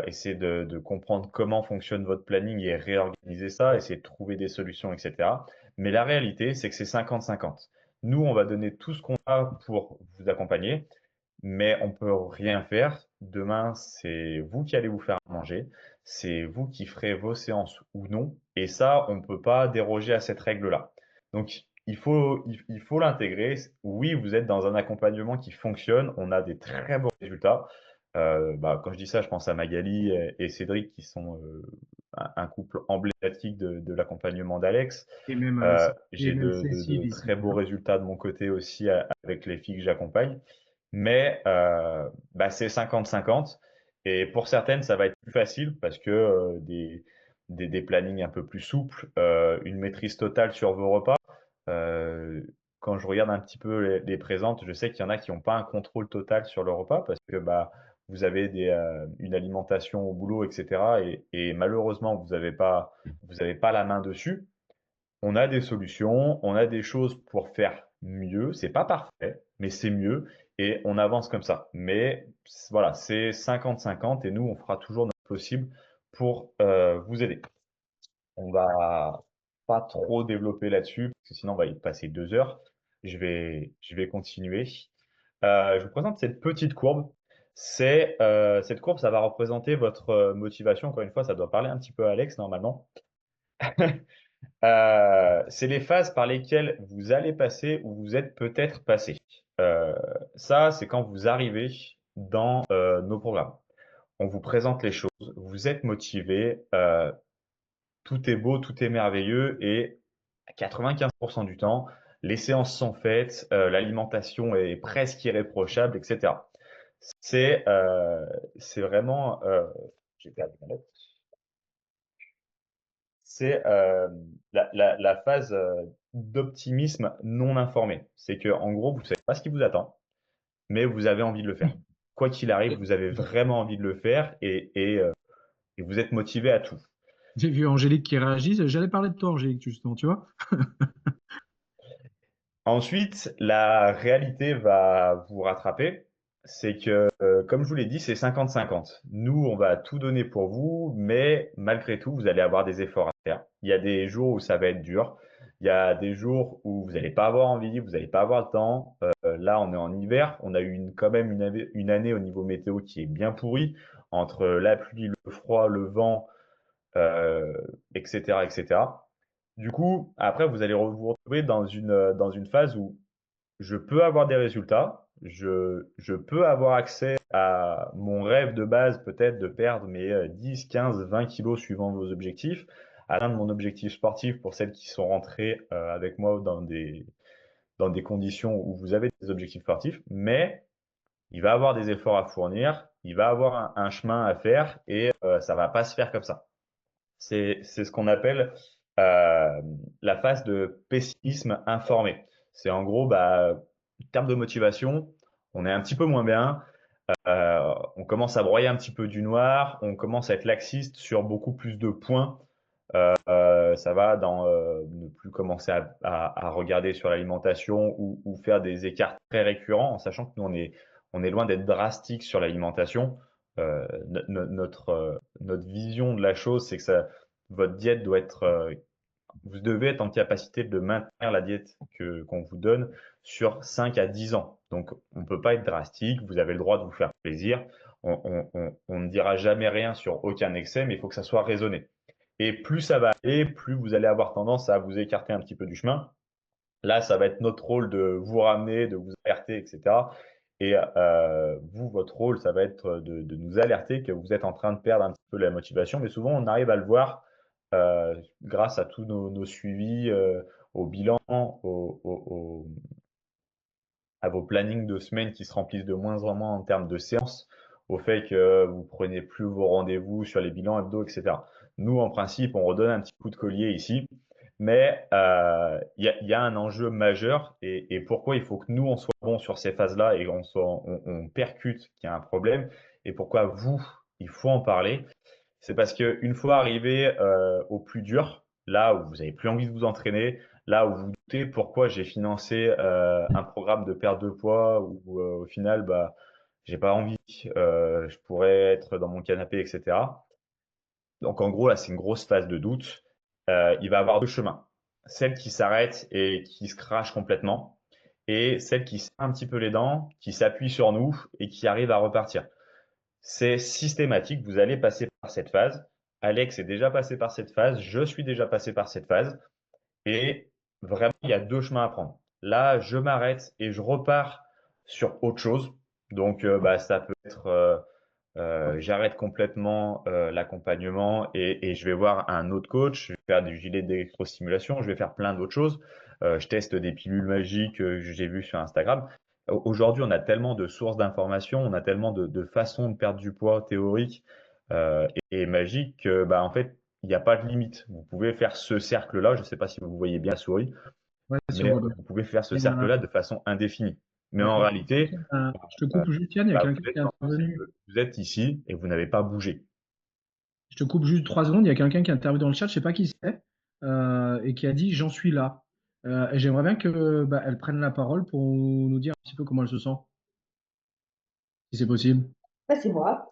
essayer de comprendre comment fonctionne votre planning et réorganiser ça, essayer de trouver des solutions, etc. Mais la réalité, c'est que c'est 50-50. Nous, on va donner tout ce qu'on a pour vous accompagner, mais on peut rien faire. Demain, c'est vous qui allez vous faire manger, c'est vous qui ferez vos séances ou non, et ça, on ne peut pas déroger à cette règle-là. Donc, il faut l'intégrer. Oui, vous êtes dans un accompagnement qui fonctionne, on a des très bons résultats. Quand je dis ça, je pense à Magali et Cédric qui sont un couple emblématique de l'accompagnement d'Alex. Et même, J'ai Cécile de ici. très beaux résultats de mon côté aussi avec les filles que j'accompagne. Mais c'est 50-50. Et pour certaines, ça va être plus facile parce que des plannings un peu plus souples, une maîtrise totale sur vos repas. Euh, Quand je regarde un petit peu les présentes, je sais qu'il y en a qui n'ont pas un contrôle total sur le repas parce que vous avez une alimentation au boulot, etc. Et malheureusement, vous avez pas la main dessus. On a des solutions, on a des choses pour faire mieux. C'est pas parfait, mais c'est mieux et on avance comme ça. Mais voilà, c'est 50-50 et nous, on fera toujours notre possible pour vous aider. On va pas trop développer là-dessus parce que sinon on va y passer 2 heures. Je vais continuer. Je vous présente cette petite courbe. Cette courbe, ça va représenter votre motivation. Encore une fois, ça doit parler un petit peu à Alex normalement. C'est les phases par lesquelles vous allez passer ou vous êtes peut-être passé. Ça, c'est quand vous arrivez dans nos programmes. On vous présente les choses, vous êtes motivé, tout est beau, tout est merveilleux et à 95% du temps, les séances sont faites, l'alimentation est presque irréprochable, etc. C'est vraiment, j'ai perdu ma note. C'est la phase d'optimisme non informé. C'est que en gros, vous ne savez pas ce qui vous attend, mais vous avez envie de le faire. Quoi qu'il arrive, vous avez vraiment envie de le faire et vous êtes motivé à tout. J'ai vu Angélique qui réagit. J'allais parler de toi, Angélique, justement, tu vois. Ensuite, la réalité va vous rattraper C'est que, comme je vous l'ai dit, c'est 50-50. Nous, on va tout donner pour vous, mais malgré tout, vous allez avoir des efforts à faire. Il y a des jours où ça va être dur. Il y a des jours où vous n'allez pas avoir envie, vous n'allez pas avoir le temps. Là, on est en hiver. On a eu quand même une année au niveau météo qui est bien pourrie, entre la pluie, le froid, le vent, euh, etc., etc. Du coup, après, vous allez vous retrouver dans une phase où je peux avoir des résultats, je peux avoir accès à mon rêve de base, peut-être de perdre mes 10, 15, 20 kilos suivant vos objectifs, atteindre mon objectif sportif pour celles qui sont rentrées avec moi dans des conditions où vous avez des objectifs sportifs, mais il va avoir des efforts à fournir, il va avoir un chemin à faire et ça va pas se faire comme ça. C'est ce qu'on appelle euh, la phase de pessimisme informé. C'est en gros, bah, en termes de motivation, on est un petit peu moins bien, on commence à broyer un petit peu du noir, on commence à être laxiste sur beaucoup plus de points. Ça va dans ne plus commencer à regarder sur l'alimentation ou faire des écarts très récurrents, en sachant que nous, on est loin d'être drastique sur l'alimentation. Notre vision de la chose, c'est que votre diète doit être, vous devez être en capacité de maintenir la diète qu'on vous donne sur 5 à 10 ans. Donc, on ne peut pas être drastique, vous avez le droit de vous faire plaisir. On ne dira jamais rien sur aucun excès, mais il faut que ça soit raisonné. Et plus ça va aller, plus vous allez avoir tendance à vous écarter un petit peu du chemin. Là, ça va être notre rôle de vous ramener, de vous alerter, etc. Et vous, votre rôle, ça va être de nous alerter que vous êtes en train de perdre un petit peu la motivation. Mais souvent, on arrive à le voir grâce à tous nos suivis, au bilan, à vos plannings de semaine qui se remplissent de moins en moins en termes de séances, au fait que vous prenez plus vos rendez-vous sur les bilans hebdo, etc. Nous, en principe, on redonne un petit coup de collier ici, mais il y a un enjeu majeur et pourquoi il faut que nous, on soit bon sur ces phases-là et on percute qu'il y a un problème et pourquoi vous, il faut en parler. C'est parce qu'une fois arrivé au plus dur, là où vous n'avez plus envie de vous entraîner, là où vous vous doutez pourquoi j'ai financé un programme de perte de poids où au final, bah, j'ai pas envie, je pourrais être dans mon canapé, etc. Donc en gros, là, c'est une grosse phase de doute. Il va y avoir deux chemins. Celle qui s'arrête et qui se crache complètement, et celle qui serre un petit peu les dents, qui s'appuie sur nous et qui arrive à repartir. C'est systématique, vous allez passer par cette phase. Alex est déjà passé par cette phase, je suis déjà passé par cette phase. Et vraiment, il y a deux chemins à prendre. Là, je m'arrête et je repars sur autre chose. Donc, bah, ça peut être, j'arrête complètement l'accompagnement et je vais voir un autre coach, je vais faire du gilet d'électrostimulation, je vais faire plein d'autres choses. Je teste des pilules magiques que j'ai vues sur Instagram. Aujourd'hui, on a tellement de sources d'informations, on a tellement de façons de perdre du poids théoriques et magiques que, bah, en fait, il n'y a pas de limite. Vous pouvez faire ce cercle-là, je ne sais pas si vous voyez bien la souris, Ouais, si on mais voit bien. vous pouvez faire ce Il y a cercle-là de façon indéfinie. Mais en ouais, réalité, je te coupe juste, Yann, il y a bah, quelqu'un vous êtes qui est intervenu. vous êtes ici et vous n'avez pas bougé. Je te coupe juste 3 secondes. Il y a quelqu'un qui est intervenu dans le chat, je sais pas qui c'est, et qui a dit j'en suis là. Et j'aimerais bien que bah, elle prenne la parole pour nous dire un petit peu comment elle se sent, si c'est possible. Bah, c'est moi.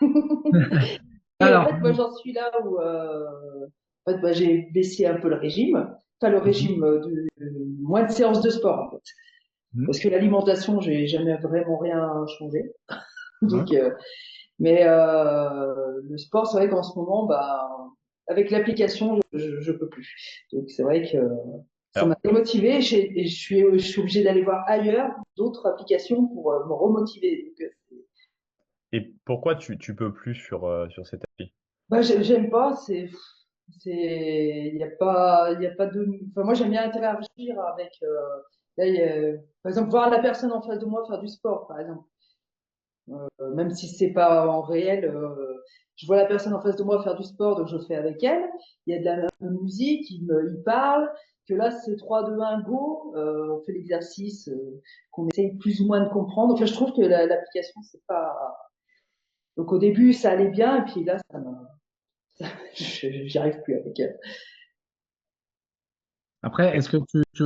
Et en Alors, fait, moi, j'en suis là où en fait, bah, j'ai baissé un peu le régime. Enfin, le mhm, régime de moins de séances de sport, en fait. mhm, Parce que l'alimentation, j'ai jamais vraiment rien changé. ouais. Donc, mais le sport, c'est vrai qu'en ce moment, bah, avec l'application, je peux plus. Donc, c'est vrai que ça m'a Alors, démotivée et je suis obligée d'aller voir ailleurs d'autres applications pour me remotiver. Donc, et pourquoi tu peux plus sur cette appli? bah, j'aime pas, il y a pas de, enfin, moi, j'aime bien interagir avec, là, par exemple, voir la personne en face de moi faire du sport, par exemple. Même si c'est pas en réel, je vois la personne en face de moi faire du sport, donc je fais avec elle. Il y a de la musique, il parle, que là, c'est 3, 2, 1, go, on fait l'exercice, qu'on essaye plus ou moins de comprendre. Enfin, je trouve que l'application, c'est pas, donc au début, ça allait bien, et puis là, j'y arrive plus avec elle. Après, est-ce que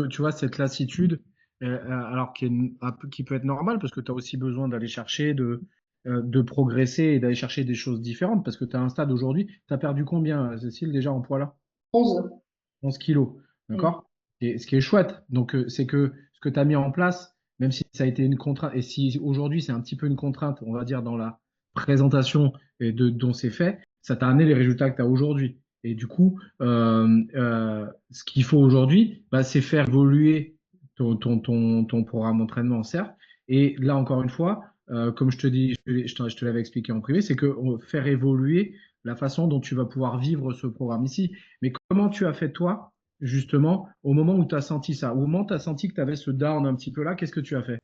tu vois cette lassitude, alors qui peut être normal parce que tu as aussi besoin d'aller chercher, de progresser et d'aller chercher des choses différentes parce que tu as un stade aujourd'hui. Tu as perdu combien, Cécile, déjà en poids là? 11. 11 kilos, Mm. d'accord? Et ce qui est chouette, donc c'est que ce que tu as mis en place, même si ça a été une contrainte, et si aujourd'hui c'est un petit peu une contrainte, on va dire, dans la présentation et dont c'est fait, ça t'a amené les résultats que tu as aujourd'hui. Et du coup, ce qu'il faut aujourd'hui, bah, c'est faire évoluer ton programme d'entraînement, certes. Et là, encore une fois, comme je te dis, je te l'avais expliqué en privé, c'est que faire évoluer la façon dont tu vas pouvoir vivre ce programme ici. Mais comment tu as fait toi, justement, au moment où tu as senti ça? Au moment où tu as senti que tu avais ce down un petit peu là, qu'est-ce que tu as fait?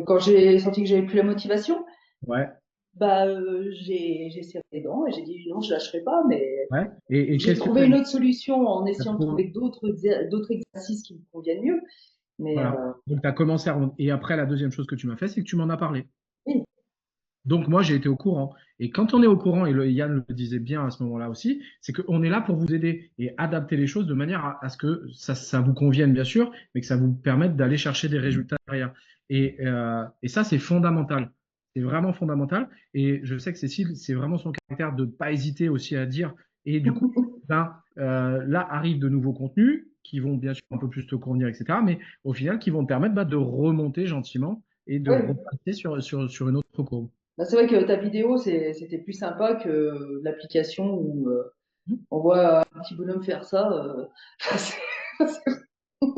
Quand j'ai senti que j'avais plus la motivation, Ouais, bah, j'ai serré les dents et j'ai dit non, je lâcherai pas, mais ouais. Et j'ai qu'est-ce que trouvé une autre solution en tu as essayant de trouvé? trouver d'autres exercices qui me conviennent mieux. Mais Voilà. Donc, tu as commencé à... Et après, la deuxième chose que tu m'as fait, c'est que tu m'en as parlé. oui, Donc, moi, j'ai été au courant. Et quand on est au courant, et Yann le disait bien à ce moment-là aussi, c'est qu'on est là pour vous aider et adapter les choses de manière à ce que ça vous convienne, bien sûr, mais que ça vous permette d'aller chercher des résultats derrière. Et ça, c'est fondamental. C'est vraiment fondamental. Et je sais que Cécile, c'est vraiment son caractère de ne pas hésiter aussi à dire. Et du coup, ben, là arrivent de nouveaux contenus qui vont bien sûr un peu plus te convenir, etc. Mais au final, qui vont te permettre de remonter gentiment et de ouais. repasser sur une autre courbe. Bah, c'est vrai que ta vidéo, c'était plus sympa que l'application où on voit un petit bonhomme faire ça.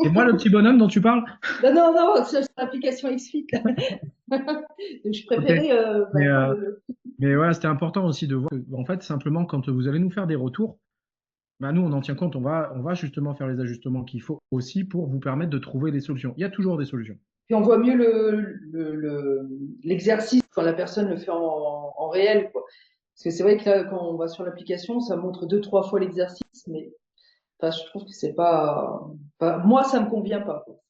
C'est moi le petit bonhomme dont tu parles? Non, non, non, c'est l'application XFIT. Donc, je Ok. préférais Mais, faire euh, le. mais voilà, c'était important aussi de voir que, en fait, simplement, quand vous allez nous faire des retours, bah, nous, on en tient compte, on va justement faire les ajustements qu'il faut aussi pour vous permettre de trouver des solutions. Il y a toujours des solutions. Puis on voit mieux l'exercice quand la personne le fait en réel, quoi. Parce que c'est vrai que là, quand on va sur l'application, ça montre deux, trois fois l'exercice, mais enfin, je trouve que c'est pas. Enfin, moi, ça me convient pas, quoi.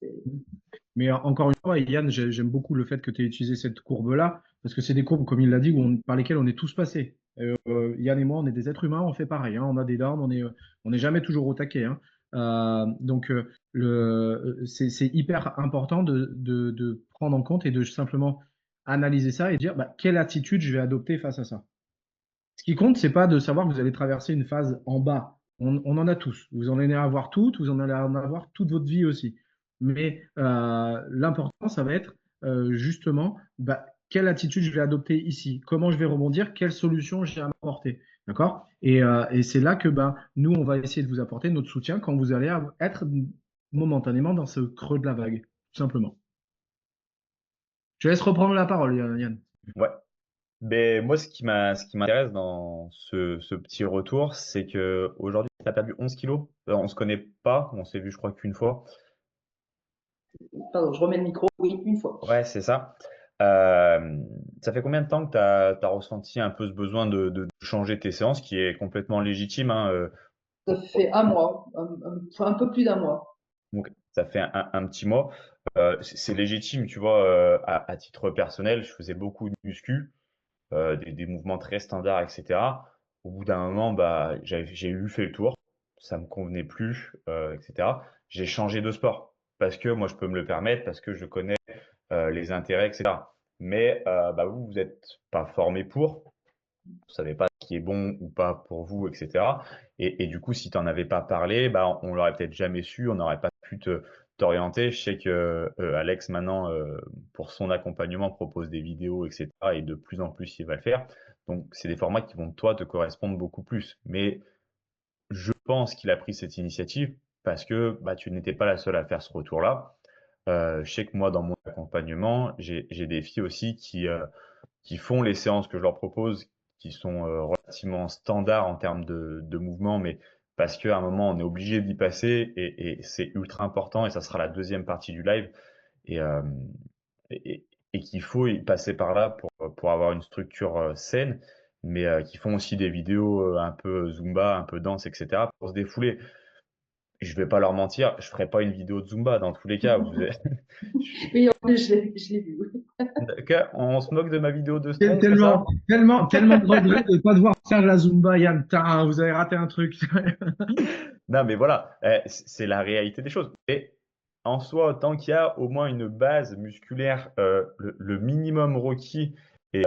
Mais encore une fois, Yann, j'aime beaucoup le fait que tu aies utilisé cette courbe-là, parce que c'est des courbes, comme il l'a dit, par lesquelles on est tous passés. Yann et moi, on est des êtres humains, on fait pareil, hein, on a des downs, on est jamais toujours au taquet, hein. Donc, c'est hyper important de prendre en compte et de simplement analyser ça et dire bah, quelle attitude je vais adopter face à ça. Ce qui compte, c'est pas de savoir que vous allez traverser une phase en bas. On en a tous. Vous en allez en avoir toutes, vous en allez en avoir toute votre vie aussi. Mais l'important, ça va être justement bah, quelle attitude je vais adopter ici, comment je vais rebondir, quelle solution j'ai à m'apporter. D'accord? Et c'est là que bah, nous, on va essayer de vous apporter notre soutien quand vous allez être momentanément dans ce creux de la vague, tout simplement. Je laisse reprendre la parole, Yann. Ouais. Mais moi, ce qui m'intéresse dans ce petit retour, c'est que aujourd'hui, tu as perdu 11 kilos. On se connaît pas, on s'est vu, je crois, qu'une fois. Pardon, je remets le micro. Oui, une fois. Ouais, c'est ça. Euh, Ça fait combien de temps que tu as ressenti un peu ce besoin de changer tes séances, qui est complètement légitime, hein, Ça fait un mois, enfin, un peu plus d'un mois. donc, ça fait un petit mois. C'est légitime, tu vois, à titre personnel, je faisais beaucoup de muscu, des mouvements très standards, etc. Au bout d'un moment, bah, j'ai eu fait le tour, ça me convenait plus, etc. J'ai changé de sport parce que moi, je peux me le permettre, parce que je connais les intérêts, etc. Mais bah, vous n'êtes pas formé pour, vous savez pas ce qui est bon ou pas pour vous, etc. Et du coup, si tu n'en avais pas parlé, bah, on l'aurait peut-être jamais su, on n'aurait pas pu t'orienter. Je sais que Alex, maintenant, pour son accompagnement, propose des vidéos, etc. Et de plus en plus, il va le faire. Donc, c'est des formats qui vont, toi, te correspondre beaucoup plus. Mais je pense qu'il a pris cette initiative parce que bah, tu n'étais pas la seule à faire ce retour-là. Je sais que moi, dans mon accompagnement, j'ai des filles aussi qui font les séances que je leur propose, qui sont relativement standards en termes de mouvement, mais parce qu'à un moment, on est obligé d'y passer et c'est ultra important et ça sera la deuxième partie du live et, euh, et, et qu'il faut y passer par là pour avoir une structure saine, mais qui font aussi des vidéos un peu Zumba, un peu danse, etc. pour se défouler. Je vais pas leur mentir, je ferai pas une vidéo de Zumba dans tous les cas. Oui, en plus, je l'ai vu. Oui. D'accord, on se moque de ma vidéo de strong, c'est ça? Tellement, tellement, tellement de regrets de ne pas devoir faire la Zumba, Yann. Putain, vous avez raté un truc. Non, mais voilà, c'est la réalité des choses. Et en soi, tant qu'il y a au moins une base musculaire, le minimum requis et,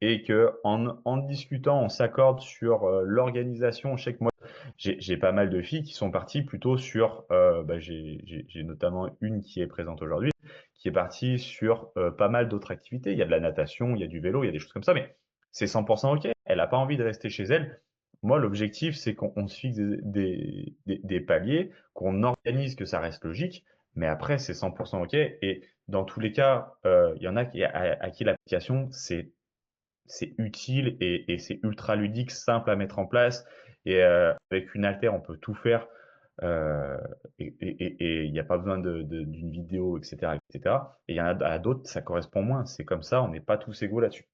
et que en discutant, on s'accorde sur l'organisation. Je sais que moi, j'ai pas mal de filles qui sont parties plutôt sur, bah, j'ai notamment une qui est présente aujourd'hui, qui est partie sur pas mal d'autres activités. Il y a de la natation, il y a du vélo, il y a des choses comme ça, mais c'est 100% OK. Elle n'a pas envie de rester chez elle. Moi, l'objectif, c'est qu'on se fixe des paliers, qu'on organise que ça reste logique, mais après, c'est 100% OK. Et dans tous les cas, il y en a à qui l'application, c'est utile et c'est ultra ludique, simple à mettre en place. Et avec une haltère, on peut tout faire. euh, et il n'y a pas besoin d'une vidéo, etc., etc. Et il y en a à d'autres, ça correspond moins. C'est comme ça, on n'est pas tous égaux là-dessus.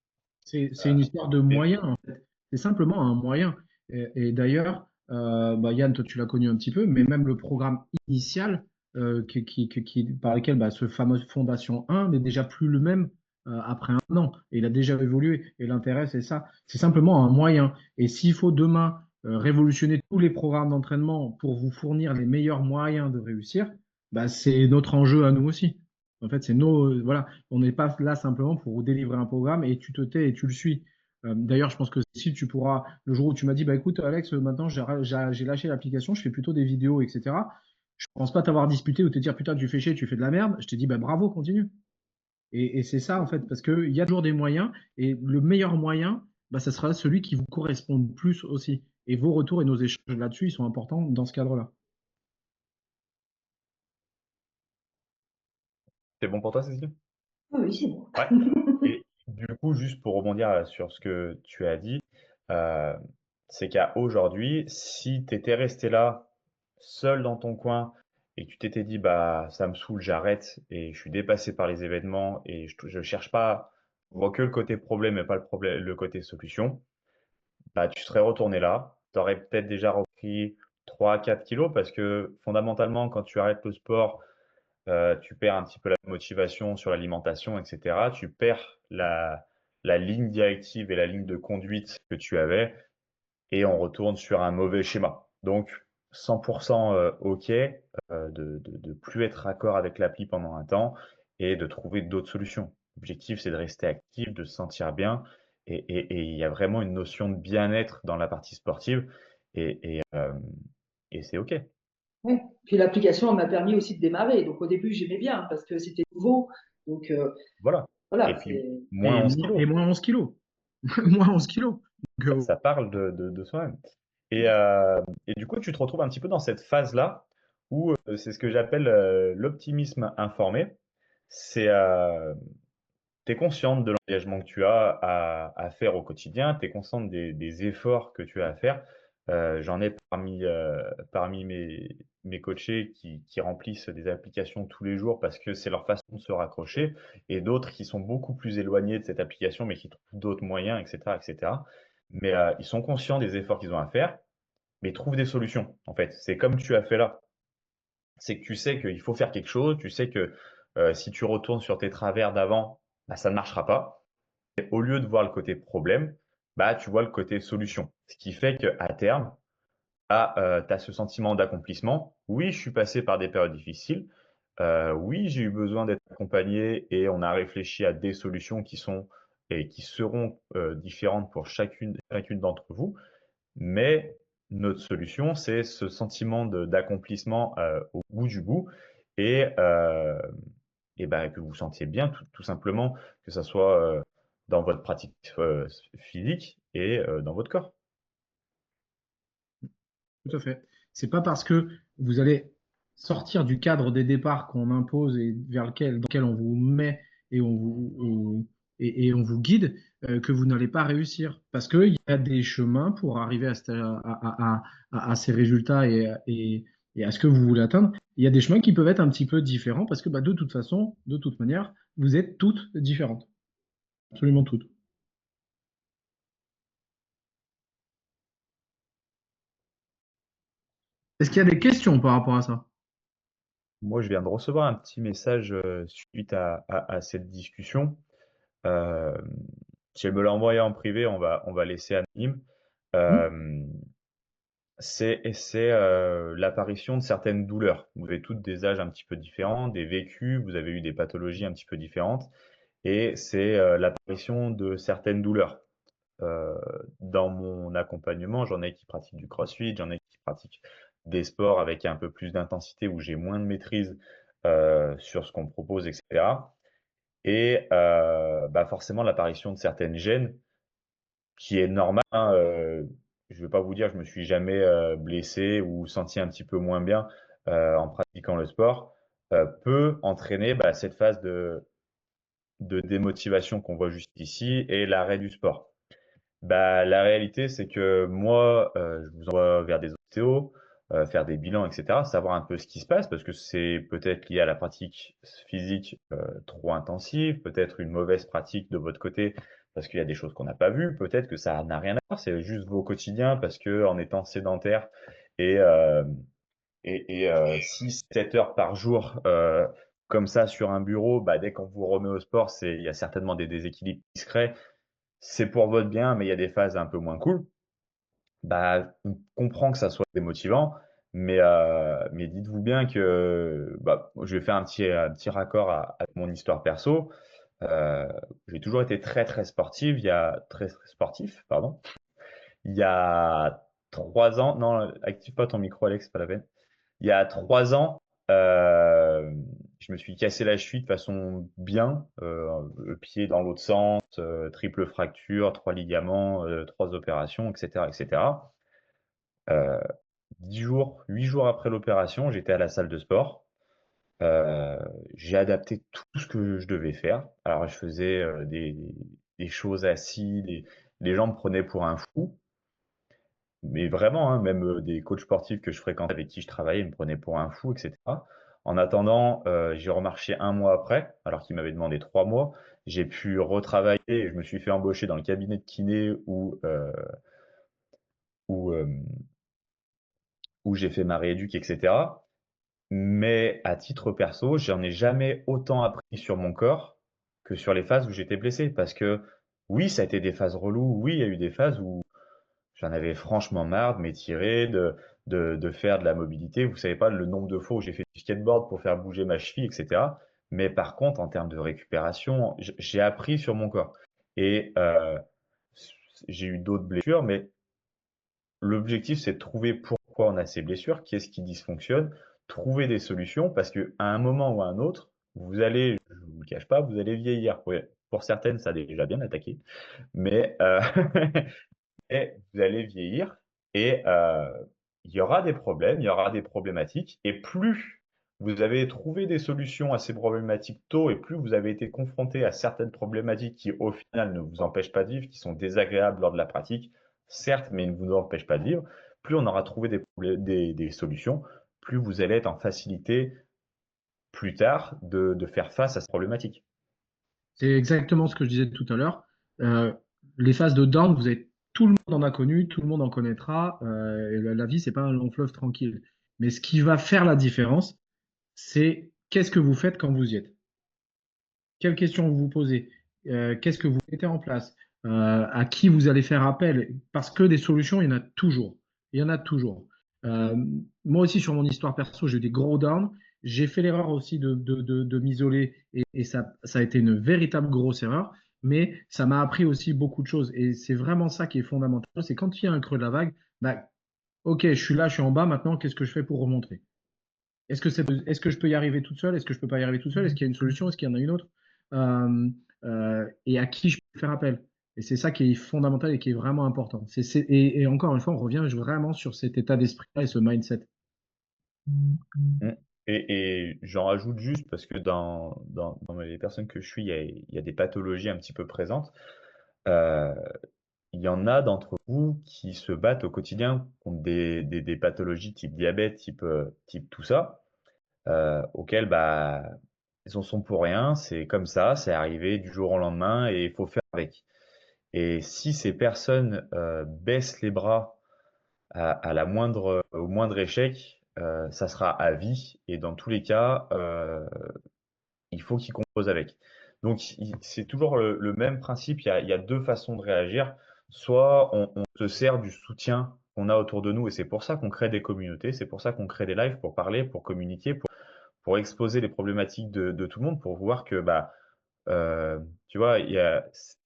C'est une histoire de Et moyens, en fait. C'est simplement un moyen. Et d'ailleurs, bah, Yann, toi, tu l'as connu un petit peu, mais même le programme initial par lequel bah, ce fameux Fondation 1 n'est déjà plus le même après un an. Et il a déjà évolué. Et l'intérêt, c'est ça. C'est simplement un moyen. Et s'il faut demain révolutionner tous les programmes d'entraînement pour vous fournir les meilleurs moyens de réussir, bah, c'est notre enjeu à nous aussi. En fait, c'est voilà. On n'est pas là simplement pour vous délivrer un programme et tu te tais et tu le suis. D'ailleurs, je pense que si tu pourras, le jour où tu m'as dit, bah écoute, Alex, maintenant j'ai lâché l'application, je fais plutôt des vidéos, etc. Je pense pas t'avoir disputé ou te dire, putain, tu fais chier, tu fais de la merde. Je t'ai dit, bah bravo, continue. Et c'est ça, en fait, parce qu'il y a toujours des moyens et le meilleur moyen, bah, ça sera celui qui vous correspond le plus aussi. Et vos retours et nos échanges là-dessus, ils sont importants dans ce cadre-là. c'est bon pour toi, Cécile? Oui, oui, c'est bon. Ouais. Et du coup, juste pour rebondir sur ce que tu as dit, euh, c'est qu'à aujourd'hui, si tu étais resté là, seul dans ton coin, et que tu t'étais dit, bah, ça me saoule, j'arrête, et je suis dépassé par les événements, et je cherche pas, je vois que le côté problème et pas le côté solution, bah, tu serais retourné là, tu aurais peut-être déjà repris 3 4 kilos, parce que fondamentalement, quand tu arrêtes le sport, tu perds un petit peu la motivation sur l'alimentation, etc. Tu perds la ligne directive et la ligne de conduite que tu avais et on retourne sur un mauvais schéma. Donc, 100% OK de plus être raccord avec l'appli pendant un temps et de trouver d'autres solutions. L'objectif, c'est de rester actif, de se sentir bien et il y a vraiment une notion de bien-être dans la partie sportive et c'est OK. Ouais. Puis l'application, elle m'a permis aussi de démarrer. Donc au début, j'aimais bien parce que c'était nouveau. Donc Voilà. Et voilà, puis, c'est. moins 11 kilos. Et moins 11 kilos. Moins 11 kilos. Donc, Ça parle de soi-même. Et du coup, tu te retrouves un petit peu dans cette phase-là où c'est ce que j'appelle l'optimisme informé. C'est, tu es consciente de l'engagement que tu as à faire au quotidien, tu es consciente des efforts que tu as à faire. J'en ai parmi mes coachés qui remplissent des applications tous les jours parce que c'est leur façon de se raccrocher, et d'autres qui sont beaucoup plus éloignés de cette application mais qui trouvent d'autres moyens, etc., etc. Mais ils sont conscients des efforts qu'ils ont à faire, mais trouvent des solutions, en fait. C'est comme tu as fait là. C'est que tu sais qu'il faut faire quelque chose, tu sais que si tu retournes sur tes travers d'avant, bah, ça ne marchera pas. Et au lieu de voir le côté problème, bah, tu vois le côté solution. Ce qui fait qu'à terme, bah, tu as ce sentiment d'accomplissement. Oui, je suis passé par des périodes difficiles. Oui, j'ai eu besoin d'être accompagné et on a réfléchi à des solutions qui sont et qui seront différentes pour chacune d'entre vous. Mais notre solution, c'est ce sentiment d'accomplissement au bout du bout et, euh, et ben, que vous vous sentiez bien tout simplement, que ça soit dans votre pratique physique et dans votre corps. tout à fait. C'est pas parce que vous allez sortir du cadre des départs qu'on impose et dans lequel on vous met et et on vous guide que vous n'allez pas réussir. Parce qu'il y a des chemins pour arriver à ces résultats et à ce que vous voulez atteindre. Il y a des chemins qui peuvent être un petit peu différents parce que bah, de toute façon, de toute manière, vous êtes toutes différentes. Absolument toutes. Est-ce qu'il y a des questions par rapport à ça? Moi, je viens de recevoir un petit message suite à cette discussion. Euh, si elle me l'a envoyé en privé, on va laisser anonyme. Hmm. Euh, C'est l'apparition de certaines douleurs. Vous avez toutes des âges un petit peu différents, des vécus, vous avez eu des pathologies un petit peu différentes, et c'est l'apparition de certaines douleurs. Euh, dans mon accompagnement, j'en ai qui pratiquent du CrossFit, j'en ai qui pratiquent des sports avec un peu plus d'intensité où j'ai moins de maîtrise sur ce qu'on me propose, etc. Et bah forcément, l'apparition de certaines gènes, qui est normale, hein, je ne vais pas vous dire, je me suis jamais blessé ou senti un petit peu moins bien en pratiquant le sport, peut entraîner bah, cette phase de démotivation qu'on voit juste ici et l'arrêt du sport. Bah, la réalité, c'est que moi, je vous envoie vers des ostéos, faire des bilans, etc., savoir un peu ce qui se passe, parce que c'est peut-être lié à la pratique physique trop intensive, peut-être une mauvaise pratique de votre côté, parce qu'il y a des choses qu'on n'a pas vues, peut-être que ça n'a rien à voir, c'est juste vos quotidiens, parce que en étant sédentaire et, 6-7 heures par jour comme ça sur un bureau, bah, dès qu'on vous remet au sport, il y a certainement des déséquilibres qui se créent. C'est pour votre bien, mais il y a des phases un peu moins cool. Bah, on comprend que ça soit démotivant, mais dites-vous bien que bah, je vais faire un petit raccord à mon histoire perso. Euh, j'ai toujours été très très sportif. Très sportif, pardon. Il y a 3 ans, non, active pas ton micro, Alex, c'est pas la peine. Il y a 3 ans, je me suis cassé la cheville de façon bien, le pied dans l'autre sens, triple fracture, 3 ligaments, 3 opérations, etc., etc. Euh, 10 jours, 8 jours après l'opération, j'étais à la salle de sport. Euh, j'ai adapté tout ce que je devais faire. Alors, je faisais des choses assis, les gens me prenaient pour un fou. Mais vraiment, hein, même des coachs sportifs que je fréquentais, avec qui je travaillais, ils me prenaient pour un fou, etc. En attendant, j'ai remarché un mois après, alors qu'ils m'avaient demandé 3 mois. J'ai pu retravailler et je me suis fait embaucher dans le cabinet de kiné où, euh, où j'ai fait ma rééduque, etc. Mais à titre perso, j'en ai jamais autant appris sur mon corps que sur les phases où j'étais blessé. Parce que oui, ça a été des phases reloues. Oui, il y a eu des phases où j'en avais franchement marre de m'étirer, de faire de la mobilité. Vous savez pas le nombre de fois où j'ai fait du skateboard pour faire bouger ma cheville, etc. Mais par contre, en termes de récupération, j'ai appris sur mon corps. Et j'ai eu d'autres blessures, mais l'objectif, c'est de trouver pourquoi on a ces blessures, qu'est-ce qui dysfonctionne, trouver des solutions, parce qu'à un moment ou à un autre, vous allez, je vous le cache pas, vous allez vieillir. Pour certaines, ça a déjà bien attaqué, mais et vous allez vieillir et il y aura des problèmes, il y aura des problématiques et plus vous avez trouvé des solutions à ces problématiques tôt et plus vous avez été confronté à certaines problématiques qui au final ne vous empêchent pas de vivre, qui sont désagréables lors de la pratique, certes, mais ne vous empêchent pas de vivre, plus on aura trouvé des solutions, plus vous allez être en facilité plus tard de faire face à ces problématiques. C'est exactement ce que je disais tout à l'heure. Euh, les phases de down, tout le monde en a connu, tout le monde en connaîtra. Et la vie, c'est pas un long fleuve tranquille. Mais ce qui va faire la différence, c'est qu'est-ce que vous faites quand vous y êtes. Quelles questions vous vous posez? Qu'est-ce que vous mettez en place? À qui vous allez faire appel? Parce que des solutions, il y en a toujours. Il y en a toujours. Euh, Moi aussi, sur mon histoire perso, j'ai eu des gros downs. J'ai fait l'erreur aussi de m'isoler et ça a été une véritable grosse erreur. Mais ça m'a appris aussi beaucoup de choses. Et c'est vraiment ça qui est fondamental. C'est quand il y a un creux de la vague, bah, ok, je suis là, je suis en bas. Maintenant, qu'est-ce que je fais pour remonter? Est-ce que je peux y arriver toute seule? Est-ce que je peux pas y arriver toute seule? Est-ce qu'il y a une solution? Est-ce qu'il y en a une autre? Euh, et à qui je peux faire appel? Et c'est ça qui est fondamental et qui est vraiment important. Et encore une fois, on revient vraiment sur cet état d'esprit-là et ce mindset. Mm. Et j'en rajoute juste parce que dans les personnes que je suis, il y a des pathologies un petit peu présentes. Euh, il y en a d'entre vous qui se battent au quotidien contre des pathologies type diabète, type tout ça, auxquelles bah, ils en sont pour rien, c'est comme ça, c'est arrivé du jour au lendemain et il faut faire avec. Et si ces personnes baissent les bras au moindre échec, ça sera à vie. Et dans tous les cas, il faut qu'ils composent avec. Donc, c'est toujours le même principe. Il y a deux façons de réagir. Soit on se sert du soutien qu'on a autour de nous. Et c'est pour ça qu'on crée des communautés, c'est pour ça qu'on crée des lives pour parler, pour communiquer, pour exposer les problématiques de tout le monde, pour voir que, tu vois,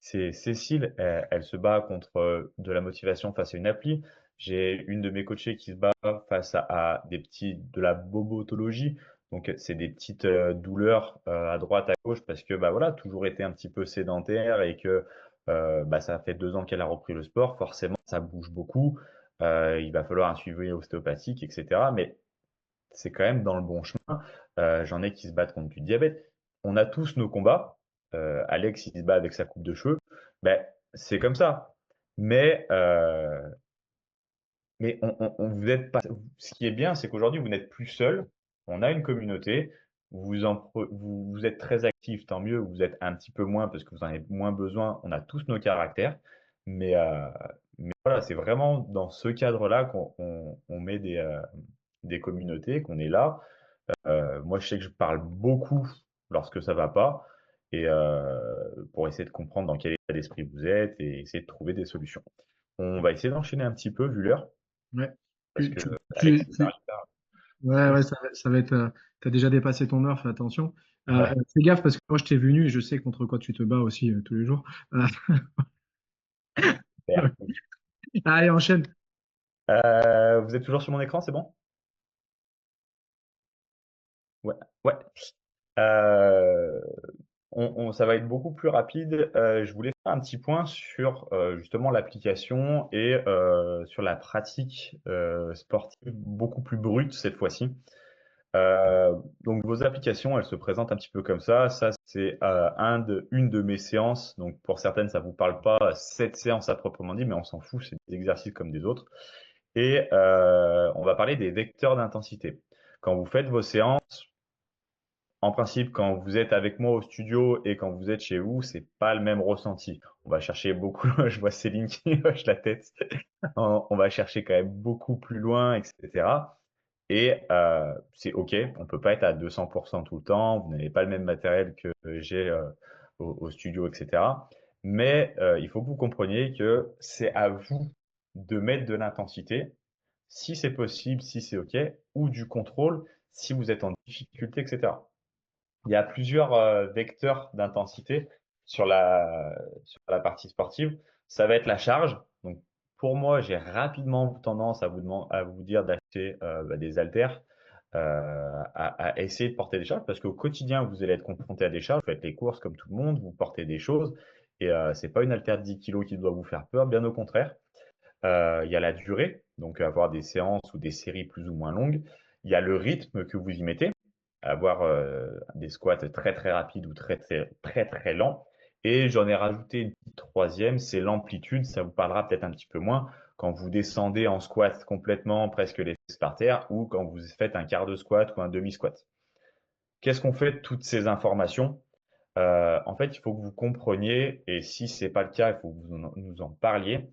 c'est Cécile, elle se bat contre de la motivation face à une appli. J'ai une de mes coachées qui se bat face à de la bobotologie. Donc, c'est des petites douleurs à droite, à gauche, parce que, voilà, toujours été un petit peu sédentaire et que ça fait 2 ans qu'elle a repris le sport. Forcément, ça bouge beaucoup. Il va falloir un suivi ostéopathique, etc. Mais c'est quand même dans le bon chemin. J'en ai qui se battent contre du diabète. On a tous nos combats. Alex, il se bat avec sa coupe de cheveux. Ben, c'est comme ça. Mais, euh, mais vous êtes pas. Ce qui est bien, c'est qu'aujourd'hui, vous n'êtes plus seul. On a une communauté. Vous êtes très actifs, tant mieux. Vous êtes un petit peu moins parce que vous en avez moins besoin. On a tous nos caractères. Mais, euh, mais voilà, c'est vraiment dans ce cadre-là qu'on met des communautés, qu'on est là. Moi, je sais que je parle beaucoup lorsque ça va pas et pour essayer de comprendre dans quel état d'esprit vous êtes et essayer de trouver des solutions. On va essayer d'enchaîner un petit peu vu l'heure Ouais. parce Tu, que tu, Alex, tu, il tu- parle. ouais, ouais, ça va être. T'as déjà dépassé ton heure, fais attention. Ouais, Fais gaffe parce que moi je t'ai vu nu et je sais contre quoi tu te bats aussi tous les jours. Euh, super. Allez, enchaîne. Vous êtes toujours sur mon écran, c'est bon? Ouais, ouais. Euh, ça va être beaucoup plus rapide. Je voulais faire un petit point sur justement l'application et sur la pratique sportive beaucoup plus brute cette fois-ci. Donc vos applications, elles se présentent un petit peu comme ça. Ça, c'est une de mes séances. Donc pour certaines, ça vous parle pas, cette séance à proprement dit, mais on s'en fout, c'est des exercices comme des autres. Et on va parler des vecteurs d'intensité. Quand vous faites vos séances, en principe, quand vous êtes avec moi au studio et quand vous êtes chez vous, c'est pas le même ressenti. On va chercher beaucoup, je vois Céline qui hoche la tête. On va chercher quand même beaucoup plus loin, etc. Et c'est OK, on peut pas être à 200% tout le temps, vous n'avez pas le même matériel que j'ai au studio, etc. Mais il faut que vous compreniez que c'est à vous de mettre de l'intensité, si c'est possible, si c'est OK, ou du contrôle, si vous êtes en difficulté, etc. Il y a plusieurs vecteurs d'intensité sur la partie sportive. Ça va être la charge. Donc, pour moi, j'ai rapidement tendance à vous dire d'acheter des haltères, à essayer de porter des charges parce qu'au quotidien, vous allez être confronté à des charges. Vous faites les courses comme tout le monde, vous portez des choses et c'est pas une haltère de 10 kilos qui doit vous faire peur, bien au contraire. Il y a la durée, donc avoir des séances ou des séries plus ou moins longues. Il y a le rythme que vous y mettez, avoir des squats très très rapides ou très très très très lents. Et j'en ai rajouté une petite troisième, c'est l'amplitude. Ça vous parlera peut-être un petit peu moins quand vous descendez en squat complètement, presque les fesses par terre, ou quand vous faites un quart de squat ou un demi-squat. Qu'est-ce qu'on fait de toutes ces informations? En fait, il faut que vous compreniez, et si c'est pas le cas, il faut que nous en parliez.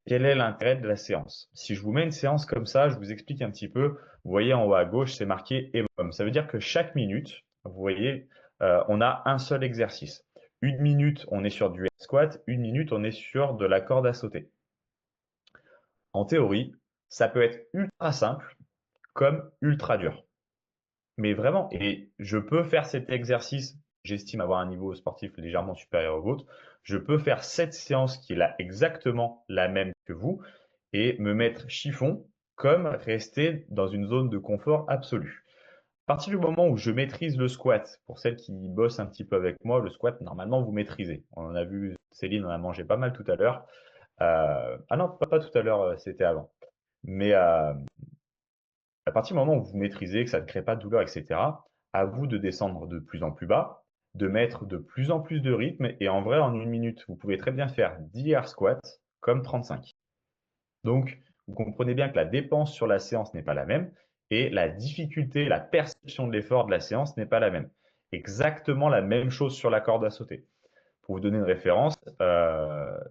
Quel est l'intérêt de la séance? Si je vous mets une séance comme ça, je vous explique un petit peu. Vous voyez en haut à gauche, c'est marqué EMOM. Ça veut dire que chaque minute, vous voyez, on a un seul exercice. Une minute, on est sur du air squat. Une minute, on est sur de la corde à sauter. En théorie, ça peut être ultra simple comme ultra dur. Mais vraiment, et je peux faire cet exercice, j'estime avoir un niveau sportif légèrement supérieur au vôtre. Je peux faire cette séance qui est là exactement la même que vous et me mettre chiffon comme rester dans une zone de confort absolu. À partir du moment où je maîtrise le squat, pour celles qui bossent un petit peu avec moi, le squat, normalement, vous maîtrisez. On en a vu, Céline en a mangé pas mal tout à l'heure. Ah non, pas tout à l'heure, c'était avant. Mais à partir du moment où vous maîtrisez, que ça ne crée pas de douleur, etc., à vous de descendre de plus en plus bas, de mettre de plus en plus de rythme. Et en vrai, en une minute, vous pouvez très bien faire 10 air squats comme 35. Donc, vous comprenez bien que la dépense sur la séance n'est pas la même et la difficulté, la perception de l'effort de la séance n'est pas la même. Exactement la même chose sur la corde à sauter. Pour vous donner une référence,